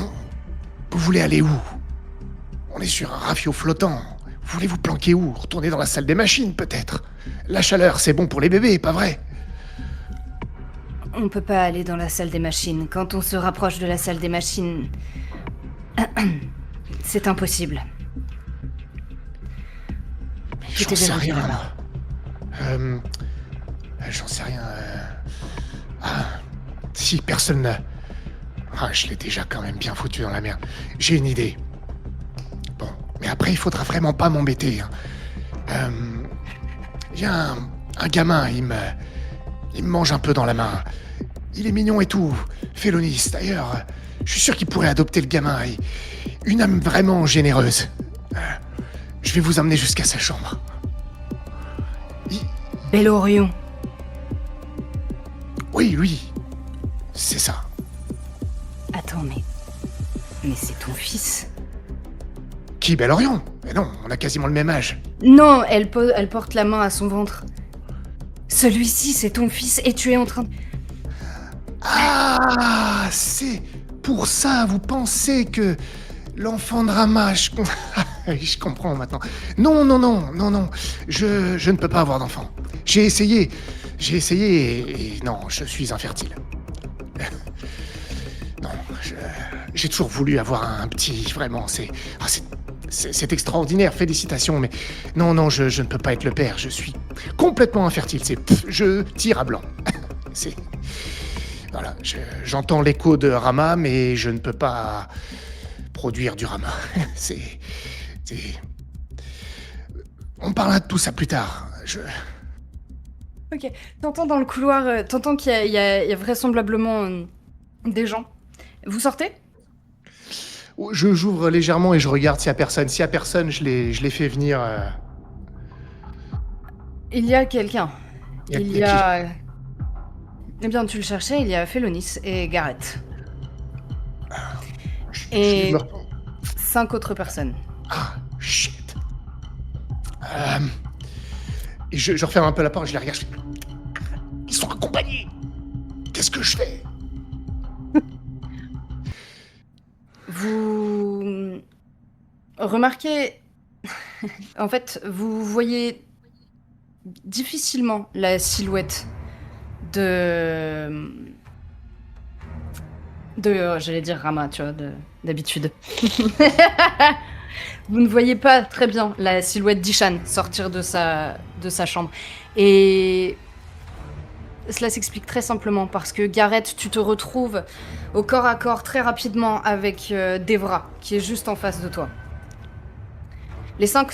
vous voulez aller où? On est sur un rafio flottant. Vous voulez vous planquer où? Retourner dans la salle des machines, peut-être? La chaleur, c'est bon pour les bébés, pas vrai? On peut pas aller dans la salle des machines. Quand on se rapproche de la salle des machines... C'est impossible. J'en sais rien. J'en sais rien. Ah, si personne... Ah, je l'ai déjà quand même bien foutu dans la merde. J'ai une idée. Bon, mais après, il faudra vraiment pas m'embêter. Il y a un gamin, il me mange un peu dans la main. Il est mignon et tout. Félonis, d'ailleurs. Je suis sûr qu'il pourrait adopter le gamin. Une âme vraiment généreuse. Je vais vous emmener jusqu'à sa chambre. Bellorion. Oui, lui. C'est ça. Attends, mais c'est ton fils? Qui, Bellorion? Mais non, on a quasiment le même âge. Non, elle porte la main à son ventre. Celui-ci, c'est ton fils et tu es en train de... Ah, c'est pour ça, vous pensez que l'enfant de Rama... Je comprends maintenant. Non. Je ne peux pas avoir d'enfant. J'ai essayé et non, je suis infertile. Non, j'ai toujours voulu avoir un petit... Vraiment, c'est extraordinaire, félicitations, mais non, je ne peux pas être le père. Je suis complètement infertile. Je tire à blanc. Voilà, j'entends l'écho de Rama, mais je ne peux pas produire du Rama. On parlera de tout ça plus tard. Ok, t'entends dans le couloir, t'entends qu'il y a vraisemblablement des gens. Vous sortez? J'ouvre légèrement et je regarde s'il y a personne. S'il y a personne, je les fais venir. Il y a quelqu'un. Il y a Eh bien, tu le cherchais, il y a Félonis et Gareth. Et Et 5 autres personnes. Ah, shit. Et je referme un peu la porte, je les regarde. Ils sont accompagnés. Qu'est-ce que je fais? Vous remarquez... En fait, vous voyez difficilement la silhouette j'allais dire Rama, tu vois, d'habitude. Vous ne voyez pas très bien la silhouette d'Ishan sortir de sa chambre. Et Cela s'explique très simplement parce que Gareth, tu te retrouves au corps à corps très rapidement avec Devra, qui est juste en face de toi. Les cinq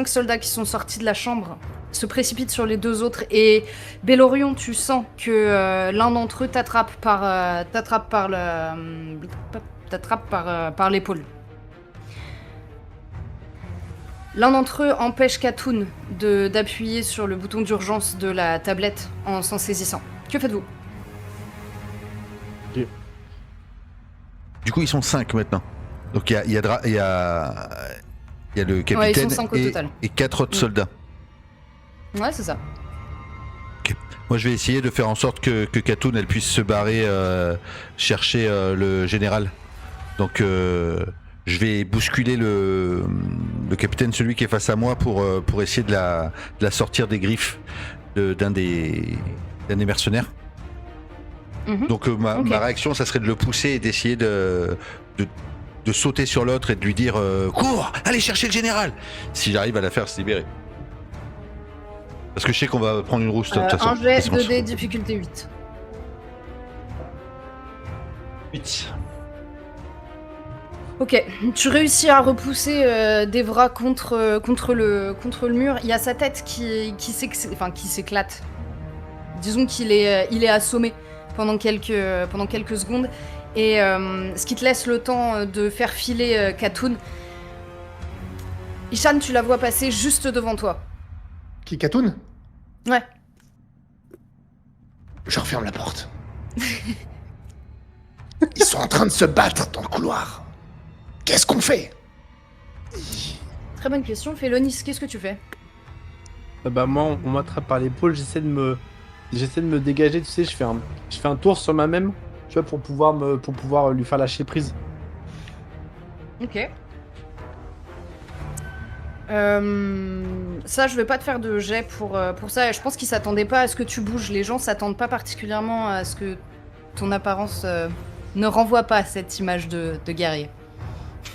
soldats qui sont sortis de la chambre se précipitent sur les deux autres et Bellorion, tu sens que l'un d'entre eux t'attrape par l'épaule. L'un d'entre eux empêche Katoun d'appuyer sur le bouton d'urgence de la tablette en s'en saisissant. Que faites-vous? Du coup, ils sont 5 maintenant. Donc il y a le capitaine Ouais, ils sont 5 au total. et 4 autres soldats. Ouais, c'est ça. Moi, je vais essayer de faire en sorte que Katoun elle puisse se barrer chercher le général. Donc je vais bousculer le capitaine, celui qui est face à moi, pour essayer de la sortir des griffes d'un des mercenaires. Donc ma réaction, ça serait de le pousser et d'essayer de sauter sur l'autre et de lui dire cours, allez chercher le général, si j'arrive à la faire se libérer. Parce que je sais qu'on va prendre une rousse de toute façon. Un jet 2D, difficulté 8. 8. Ok, tu réussis à repousser Devra contre le mur. Il y a sa tête qui s'éclate. Disons qu'il est assommé pendant quelques secondes. Et ce qui te laisse le temps de faire filer Katoun. Ishan, tu la vois passer juste devant toi. Qui, Katoun? Ouais. Je referme la porte. Ils sont en train de se battre dans le couloir. Qu'est-ce qu'on fait? Très bonne question. Félonis, qu'est-ce que tu fais? Bah moi, on m'attrape par l'épaule, j'essaie de me dégager, tu sais, je fais un tour sur moi-même, tu vois, pour pouvoir lui faire lâcher prise. Ok. Ça, je vais pas te faire de jet pour ça. Je pense qu'ils s'attendaient pas à ce que tu bouges. Les gens s'attendent pas particulièrement à ce que ton apparence ne renvoie pas à cette image de guerrier.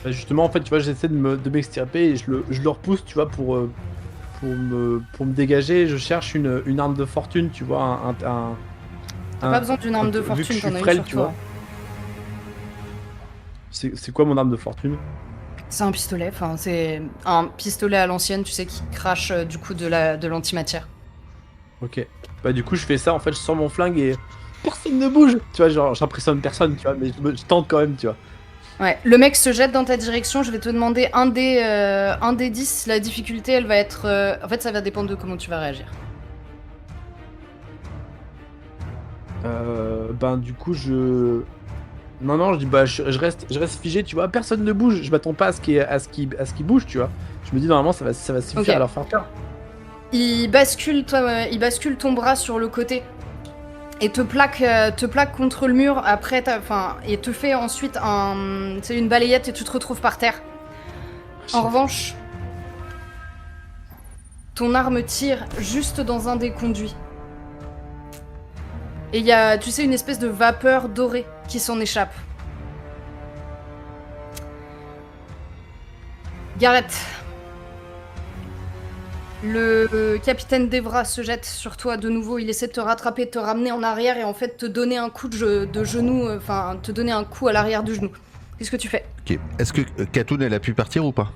Bah justement, en fait, tu vois, j'essaie de m'extirper et je le repousse, tu vois, pour me dégager. Je cherche une arme de fortune, tu vois, T'as pas besoin d'une arme de vu que je fortune, suis t'en as une frêle, sur tu toi. vois. C'est quoi mon arme de fortune? C'est un pistolet, enfin c'est un pistolet à l'ancienne, tu sais, qui crache du coup de l'antimatière. Ok. Bah du coup, je fais ça, en fait, je sors mon flingue et personne ne bouge. Tu vois, genre, j'impressionne personne, tu vois, mais je tente quand même, tu vois. Ouais, le mec se jette dans ta direction, je vais te demander un des 10, la difficulté elle va être... En fait ça va dépendre de comment tu vas réagir. Ben du coup, Non, je dis bah je reste figé, tu vois, personne ne bouge, je m'attends pas à ce qu'il bouge, tu vois. Je me dis normalement ça va suffire Ok. à leur faire peur. Il bascule ton bras sur le côté et te plaque contre le mur après et te fait ensuite une balayette et tu te retrouves par terre. En revanche, ton arme tire juste dans un des conduits. Et il y a, tu sais, une espèce de vapeur dorée qui s'en échappe. Gareth. Le capitaine Devra se jette sur toi de nouveau, il essaie de te rattraper, de te ramener en arrière et en fait te donner un coup de genou, te donner un coup à l'arrière du genou. Qu'est-ce que tu fais? Ok. Est-ce que Katoun elle a pu partir ou pas?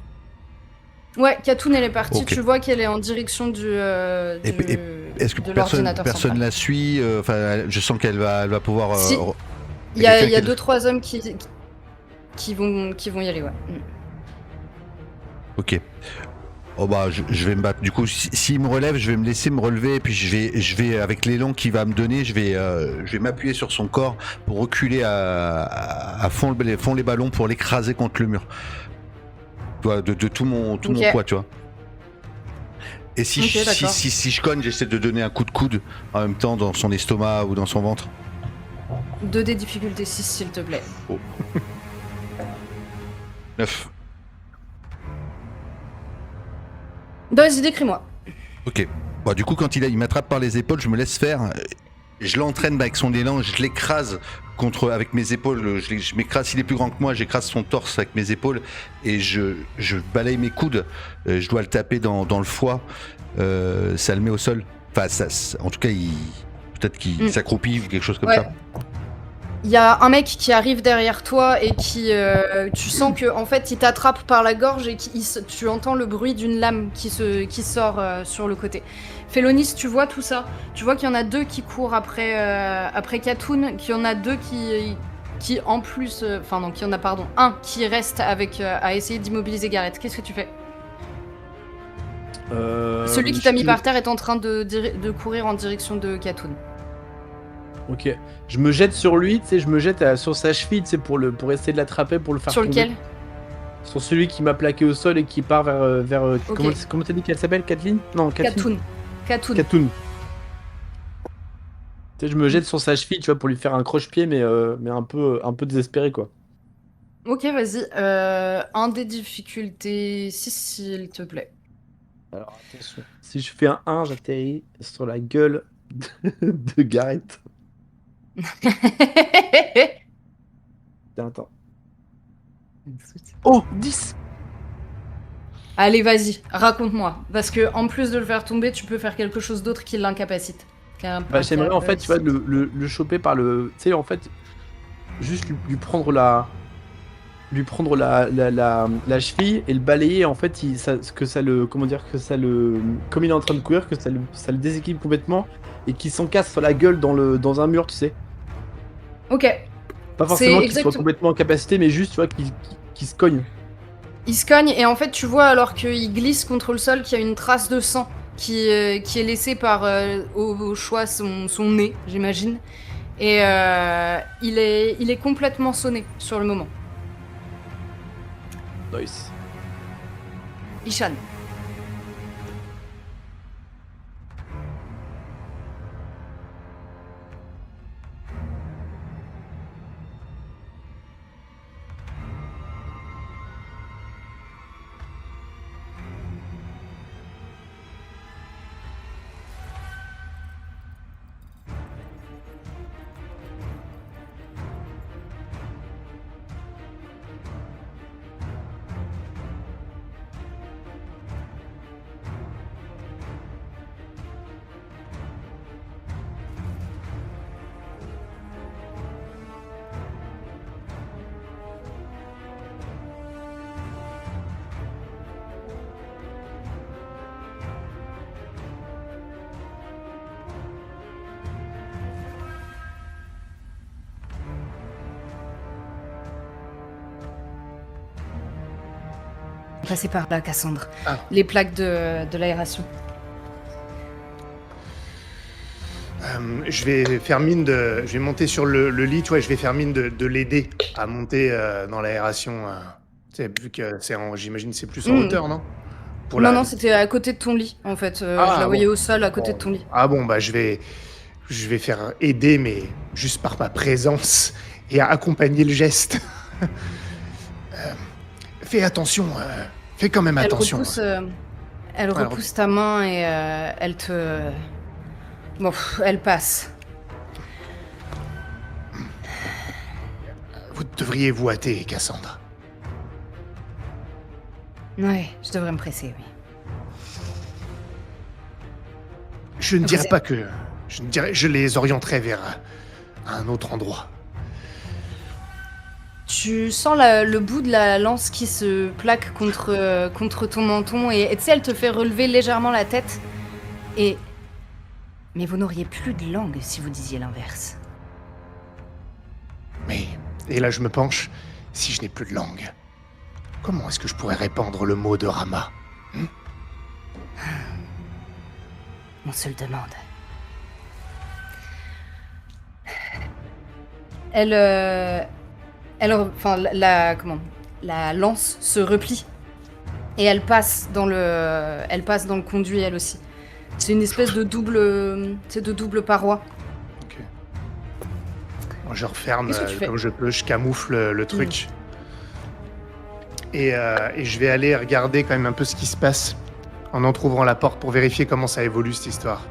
Ouais, Katoun elle est partie, Ok. tu vois qu'elle est en direction Est-ce que de personne l'ordinateur la central. suit? Je sens qu'elle va pouvoir. Si. Il y a 2-3 hommes qui vont y aller, ouais. Ok. Oh bah je vais me battre. Du coup, s'il me relève, je vais me laisser me relever et puis je vais avec l'élan qu'il va me donner, je vais m'appuyer sur son corps pour reculer à fond les ballons pour l'écraser contre le mur. Tu vois, de tout mon poids, tu vois. Et si je cogne, j'essaie de donner un coup de coude en même temps dans son estomac ou dans son ventre. 2D difficulté 6 s'il te plaît. 9. Vas-y, décris-moi. Ok. Bon, du coup, quand il m'attrape par les épaules, je me laisse faire. Je l'entraîne avec son élan, je l'écrase avec mes épaules. Je m'écrase, s'il est plus grand que moi, j'écrase son torse avec mes épaules et je balaye mes coudes. Je dois le taper dans le foie. Ça le met au sol. Enfin, en tout cas, Peut-être qu'il Mm. s'accroupit ou quelque chose comme Ouais. ça. Il y a un mec qui arrive derrière toi et qui, tu sens que en fait, il t'attrape par la gorge et tu entends le bruit d'une lame qui sort sur le côté. Félonis, tu vois tout ça. Tu vois qu'il y en a deux qui courent après Katoun, qu'il y en a deux qui en plus, enfin non, qu'il y en a pardon, un qui reste avec à essayer d'immobiliser Gareth. Qu'est-ce que tu fais? Celui qui t'a mis par terre est en train de courir en direction de Katoun. Ok. Je me jette sur lui, tu sais, je me jette sur sa cheville, tu sais, pour essayer de l'attraper, pour le faire Sur tomber. lequel? Sur celui qui m'a plaqué au sol et qui part vers Ok. comment t'as dit qu'elle s'appelle, Kathleen? Non, Kathleen. Katoun. Katoun. Tu sais, je me jette sur sa cheville, tu vois, pour lui faire un croche-pied, mais un peu désespéré, quoi. Ok, vas-y. Un des difficultés, si, s'il te plaît. Alors attention, si je fais un 1, j'atterris sur la gueule de Gareth. Attends. Oh, 10. Allez, vas-y, raconte-moi. Parce que en plus de le faire tomber, tu peux faire quelque chose d'autre qui l'incapacite. Bah, j'aimerais en fait, tu vois, le choper par le... Tu sais, en fait, juste lui prendre la cheville et le balayer, en fait, comme il est en train de courir, que ça le déséquilibre complètement et qu'il s'encasse sur la gueule dans un mur, tu sais. Ok. Pas forcément qu'il soit exactement- complètement en capacité, mais juste, tu vois, qu'il se cogne. Il se cogne et en fait, tu vois, alors qu'il glisse contre le sol, qu'il y a une trace de sang qui est laissée par, au choix, son nez, j'imagine. Et il est complètement sonné sur le moment. Nice. Ishan. Passez par là, Cassandre. Ah. Les plaques de l'aération. Je vais faire mine de. Je vais monter sur le lit, tu vois, je vais faire mine de l'aider à monter dans l'aération. Tu sais, vu que j'imagine que c'est plus en hauteur, non? Non, c'était à côté de ton lit, en fait. Je la voyais au sol, à côté de ton lit. Ah bon, bah je vais faire aider, mais juste par ma présence et à accompagner le geste. Fais attention, fais quand même attention. Elle repousse ta main et elle te... Bon, elle passe. Vous devriez vous hâter, Cassandre. Ouais, je devrais me presser, oui. Je ne dirais pas que... Je les orienterai vers un autre endroit. Tu sens le bout de la lance qui se plaque contre ton menton et tu sais, elle te fait relever légèrement la tête. Mais vous n'auriez plus de langue si vous disiez l'inverse. Mais... Et là, je me penche. Si je n'ai plus de langue, comment est-ce que je pourrais répandre le mot de Rama? On se le demande. La lance se replie et elle passe dans le conduit elle aussi. C'est une espèce de double paroi. Ok. Moi, je referme Qu'est-ce que tu fais comme je peux, je camoufle le truc. Et je vais aller regarder quand même un peu ce qui se passe en entr'ouvrant la porte pour vérifier comment ça évolue cette histoire.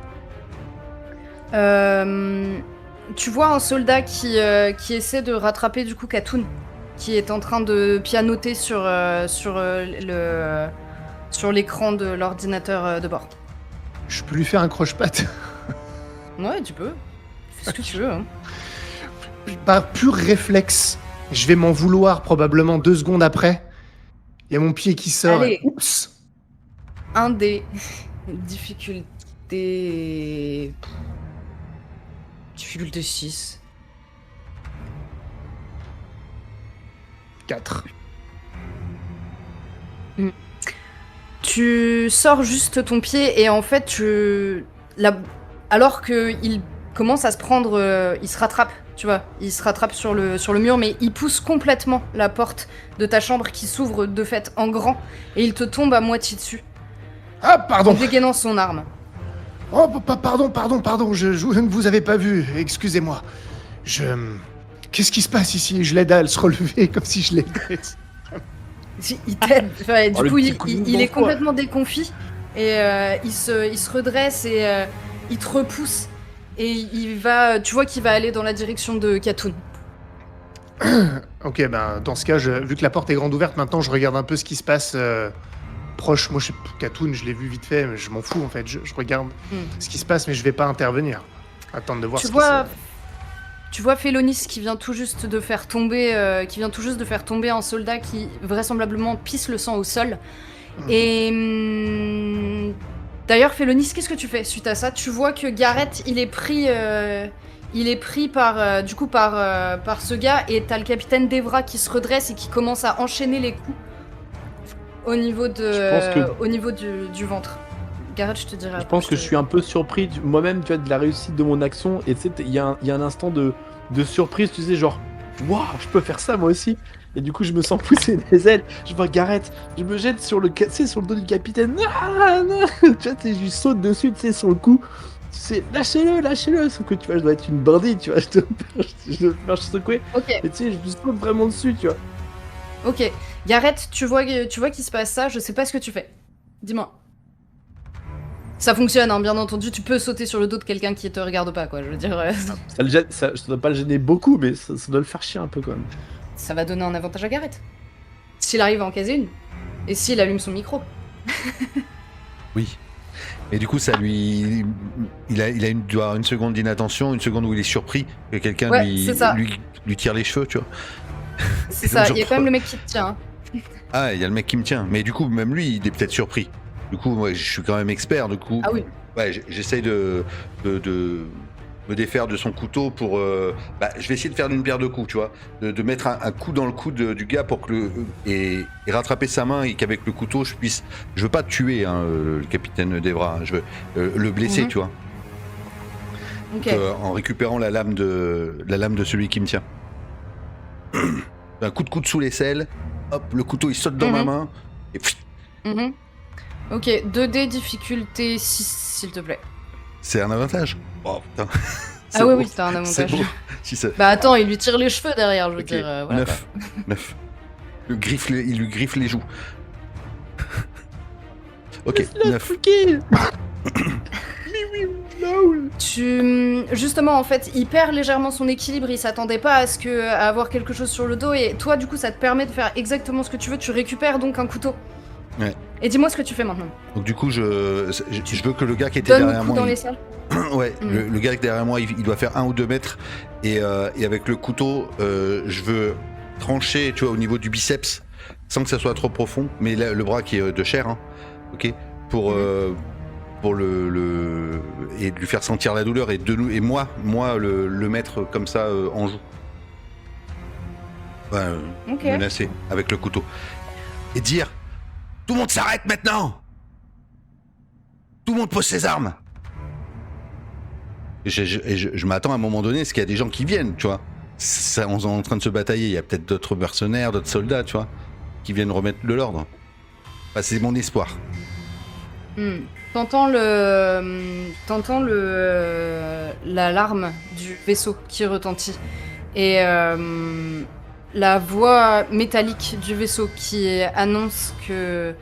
Tu vois un soldat qui essaie de rattraper du coup Katoun, qui est en train de pianoter sur l'écran de l'ordinateur de bord. Je peux lui faire un croche-patte. Ouais, tu peux. Ce que tu veux, hein. Par pur réflexe, je vais m'en vouloir probablement 2 secondes après. Il y a mon pied qui sort. Allez. Oups. Un des difficultés... Difficulté 6. 4. Tu sors juste ton pied et en fait, alors qu'il commence à se prendre... il se rattrape, tu vois. Il se rattrape sur le mur, mais il pousse complètement la porte de ta chambre qui s'ouvre de fait en grand et il te tombe à moitié dessus, Ah, en pardon. dégainant son arme. Oh, pardon. Je ne vous avais pas vu. Excusez-moi. Qu'est-ce qui se passe ici? Je l'aide à se relever comme si je l'aidais. Il t'aide. Enfin, Oh, du le coup, petit coup de il mou est dans le complètement déconfit et il se redresse et il te repousse et tu vois qu'il va aller dans la direction de Katoun. Ok, ben dans ce cas, vu que la porte est grande ouverte, maintenant je regarde un peu ce qui se passe proche. Moi, Katoun, je l'ai vu vite fait, mais je m'en fous en fait. Je regarde ce qui se passe, mais je vais pas intervenir. Attendre de voir Tu ce vois, qui se tu vois Félonis qui vient tout juste de faire tomber, un soldat qui vraisemblablement pisse le sang au sol. Et d'ailleurs, Félonis, qu'est-ce que tu fais suite à ça? Tu vois que Gareth, il est pris par ce gars, et t'as le capitaine Devra qui se redresse et qui commence à enchaîner les coups au niveau du ventre. Gareth, je te dirai. Je après, pense que te- je suis un peu surpris moi-même, tu vois, de la réussite de mon action. Et tu sais, il y a un instant de surprise, tu sais, genre, waouh, je peux faire ça moi aussi. Et du coup, je me sens pousser des ailes. Je vois Gareth, je me jette sur le dos du capitaine. Ah, non. Tu vois, tu sais, je lui saute dessus, tu sais, sur le coup. Tu sais, lâchez-le. Sauf que tu vois, je dois être une bandite, tu vois, je dois me faire secouer. Ok. Et tu sais, je lui saute vraiment dessus, tu vois. Ok, Gareth, tu vois qu'il se passe ça, je sais pas ce que tu fais. Dis-moi. Ça fonctionne, hein, bien entendu, tu peux sauter sur le dos de quelqu'un qui te regarde pas, quoi, je veux dire, Ça doit pas le gêner beaucoup, mais ça doit le faire chier un peu quand même. ça va donner un avantage à Gareth. S'il arrive à en caser une, et s'il allume son micro. Oui. Et du coup, ça lui. Il doit avoir une seconde d'inattention, une seconde où il est surpris que quelqu'un Ouais, c'est ça. lui tire les cheveux, tu vois. C'est ça, Donc, il y a quand même le mec qui te tient. Hein. Ah, il y a le mec qui me tient. Mais du coup, même lui, il est peut-être surpris. Du coup, moi, je suis quand même expert. Du coup, Ah oui. ouais, j'essaye de me défaire de son couteau pour. Je vais essayer de faire d'une pierre deux coups, tu vois. De mettre un coup dans le coude du gars pour que et rattraper sa main et qu'avec le couteau, je puisse. Je veux pas tuer hein, le capitaine Devra. Je veux le blesser, tu vois. Ok. Donc, en récupérant la lame de celui qui me tient. Un coup de coude sous l'aisselle. Hop, le couteau il saute dans ma main. Et pfft, Mhm. Ok, 2D difficulté 6, s'il te plaît. c'est un avantage. Oh putain. Ah oui, t'as un C'est avantage. beau. Si ça... Bah attends, il lui tire les cheveux derrière, je veux Ok, dire. Voilà, 9. 9. Il lui griffe les joues. Ok, 9. Justement, en fait, il perd légèrement son équilibre, il s'attendait pas à avoir quelque chose sur le dos, et toi, du coup, ça te permet de faire exactement ce que tu veux, tu récupères donc un couteau. Ouais. Et dis-moi ce que tu fais maintenant. Donc du coup, je veux que le gars qui était Donne le derrière coup moi... dans les salles. Ouais, le gars qui est derrière moi, il doit faire 1 ou 2 mètres. Et avec le couteau, je veux trancher, tu vois, au niveau du biceps, sans que ça soit trop profond. Mais là, le bras qui est de chair, hein, ok, pour et de lui faire sentir la douleur et moi le mettre comme ça en joue. Ok. Menacer avec le couteau. Et dire, tout le monde s'arrête maintenant. Tout le monde pose ses armes. Et je m'attends à un moment donné, parce qu'il y a des gens qui viennent, tu vois. On est en train de se batailler, il y a peut-être d'autres mercenaires, d'autres soldats, tu vois, qui viennent remettre de l'ordre. Enfin, c'est mon espoir. T'entends l'alarme du vaisseau qui retentit. Et la voix métallique du vaisseau qui annonce que...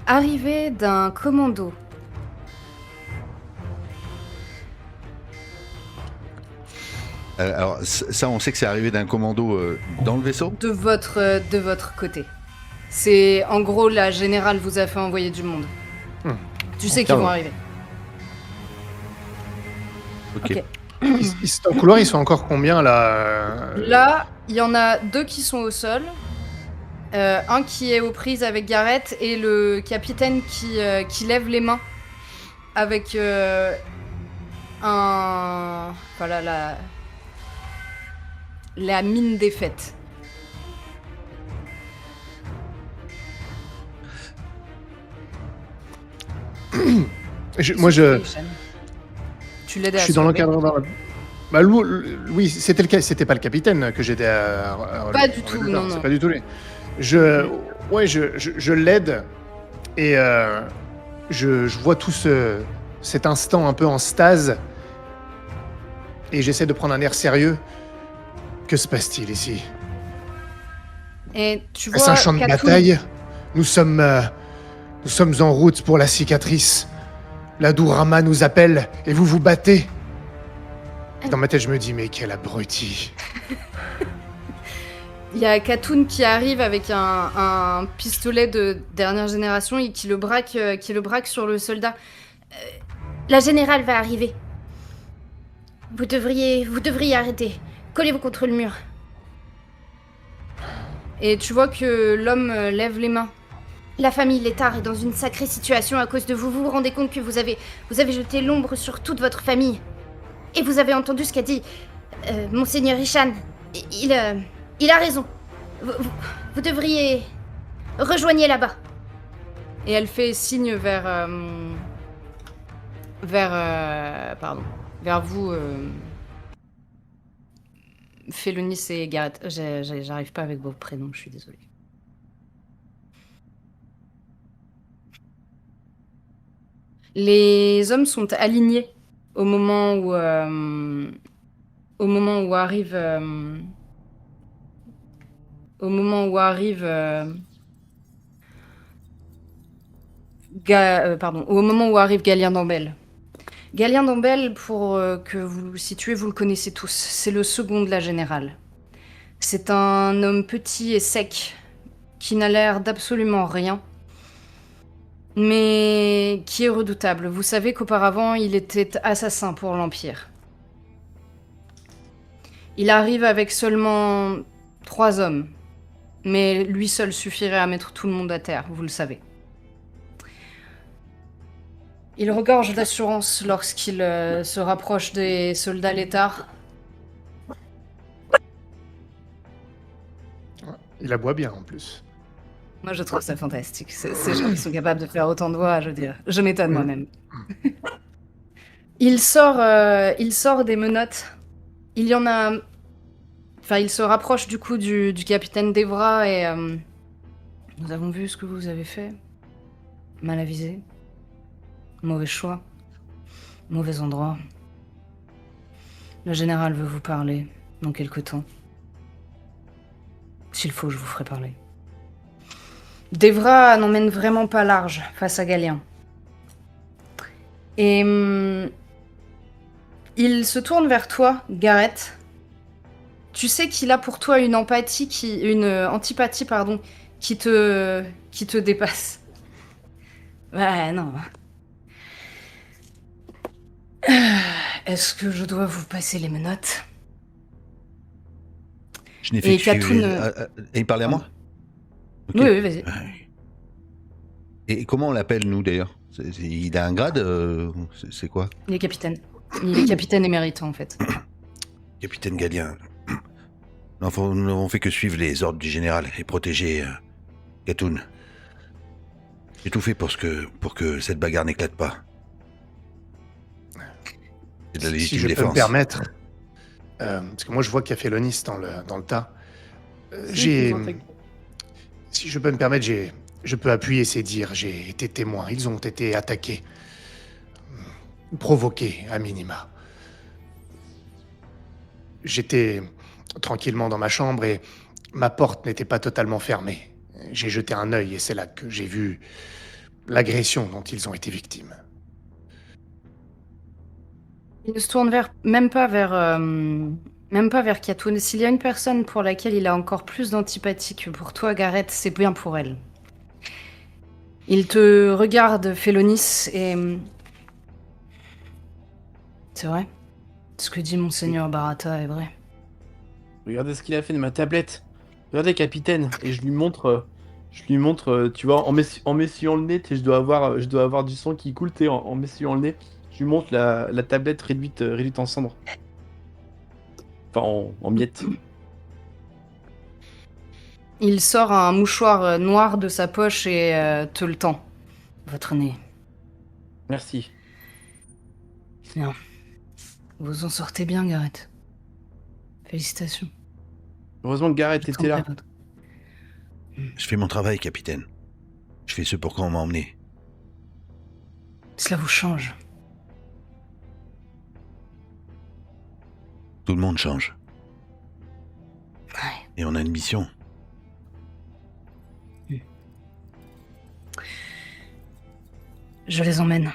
Arrivée d'un commando. Alors ça, on sait que c'est arrivé d'un commando dans le vaisseau. De votre côté. C'est en gros la générale vous a fait envoyer du monde. Tu sais qu'ils vont arriver. Ok. Dans le couloir, ils sont encore combien là Là, il y en a 2 qui sont au sol. Un qui est aux prises avec Gareth et le capitaine qui lève les mains avec voilà, la mine défaite. Moi, Tu l'aides à je suis dans soulever. l'encadrement. Bah, oui, c'était pas le capitaine que j'aidais à Pas du relever tout, le non, dard, c'est non. pas du tout lui. Je l'aide et je vois tout cet instant un peu en stase et j'essaie de prendre un air sérieux. Que se passe-t-il ici? Et tu Est-ce vois un champ de Katoun- bataille? Nous sommes en route pour la cicatrice. La Dourama nous appelle et vous vous battez. Dans ma tête, je me dis, mais quel abruti. Il y a Katoun qui arrive avec un pistolet de dernière génération et qui le braque sur le soldat. La générale va arriver. Vous devriez arrêter. Collez-vous contre le mur. Et tu vois que l'homme lève les mains. La famille Létard est dans une sacrée situation à cause de vous. Vous vous rendez compte que vous avez jeté l'ombre sur toute votre famille. Et vous avez entendu ce qu'a dit Monseigneur Ishan. Il a raison. Vous devriez... Rejoignez là-bas. Et elle fait signe vers vous, Félonis et Gareth. J'arrive pas avec vos prénoms, je suis désolée. Les hommes sont alignés au moment où arrive Galien d'Ambel. Galien d'Ambel, pour que vous le situez, vous le connaissez tous. C'est le second de la générale. C'est un homme petit et sec, qui n'a l'air d'absolument rien, mais qui est redoutable. Vous savez qu'auparavant, il était assassin pour l'Empire. Il arrive avec seulement 3 hommes, mais lui seul suffirait à mettre tout le monde à terre, vous le savez. Il regorge d'assurance lorsqu'il se rapproche des soldats létards. Il aboie bien en plus. Moi, je trouve ça fantastique. Ces gens qui sont capables de faire autant de voix, je veux dire. Je m'étonne moi-même. Il sort des menottes. Il y en a... Enfin, il se rapproche du coup du capitaine Devra et... Nous avons vu ce que vous avez fait. Mal avisé. Mauvais choix. Mauvais endroit. Le général veut vous parler dans quelque temps. S'il faut, je vous ferai parler. Devra n'emmène vraiment pas large face à Galien. Et il se tourne vers toi, Gareth. Tu sais qu'il a pour toi une antipathie, qui te dépasse. Ouais, non. Est-ce que je dois vous passer les menottes? Je n'ai fait Et que suivre Katoun, Et il parlait à moi? Ok. Oui, vas-y. Et comment on l'appelle, nous, d'ailleurs? Il a un grade? C'est quoi? Il est capitaine. Il est capitaine émérite, en fait. Capitaine Galien. Nous n'avons fait que suivre les ordres du général et protéger Katoun. J'ai tout fait pour que cette bagarre n'éclate pas. C'est de la Si légitime je peux défense. me permettre, parce que moi je vois qu'il y a Félonis dans le tas. Si je peux me permettre, je peux appuyer ces dires. J'ai été témoin. Ils ont été attaqués, provoqués à minima. J'étais tranquillement dans ma chambre et ma porte n'était pas totalement fermée. J'ai jeté un œil et c'est là que j'ai vu l'agression dont ils ont été victimes. Il ne se tourne même pas vers Katoun. S'il y a une personne pour laquelle il a encore plus d'antipathie que pour toi, Gareth, c'est bien pour elle. Il te regarde, Félonis, et... C'est vrai? Ce que dit Monseigneur Barata est vrai. Regardez ce qu'il a fait de ma tablette. Regardez, capitaine. Et je lui montre, tu vois, en m'essuyant le nez, je dois avoir du sang qui coule, en m'essuyant le nez. Je lui montre la tablette réduite en cendres. Enfin, en miettes. Il sort un mouchoir noir de sa poche et te le tend. Votre nez. Merci. Bien. Vous en sortez bien, Gareth. Félicitations. Heureusement que Gareth était là. Je fais mon travail, capitaine. Je fais ce pourquoi on m'a emmené. Cela vous change. Tout le monde change. Ouais. Et on a une mission. Je les emmène.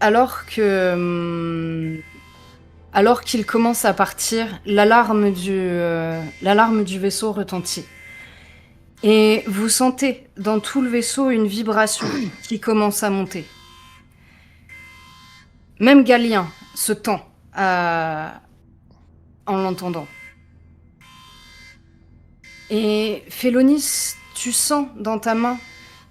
Alors qu'il commence à partir, l'alarme du vaisseau retentit. Et vous sentez dans tout le vaisseau une vibration qui commence à monter. Même Galien se tend en l'entendant. Et Félonis, tu sens dans ta main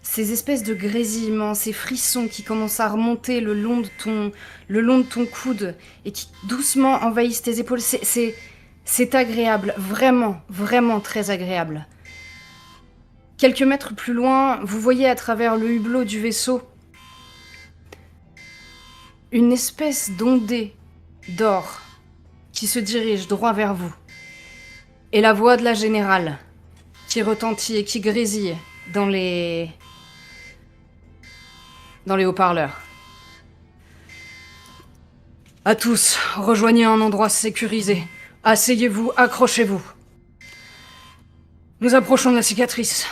ces espèces de grésillements, ces frissons qui commencent à remonter le long de ton coude et qui doucement envahissent tes épaules. C'est agréable, vraiment, vraiment très agréable. Quelques mètres plus loin, vous voyez à travers le hublot du vaisseau une espèce d'ondée d'or qui se dirige droit vers vous. Et la voix de la générale qui retentit et qui grésille dans les haut-parleurs. À tous, rejoignez un endroit sécurisé. Asseyez-vous, accrochez-vous. Nous approchons de la cicatrice.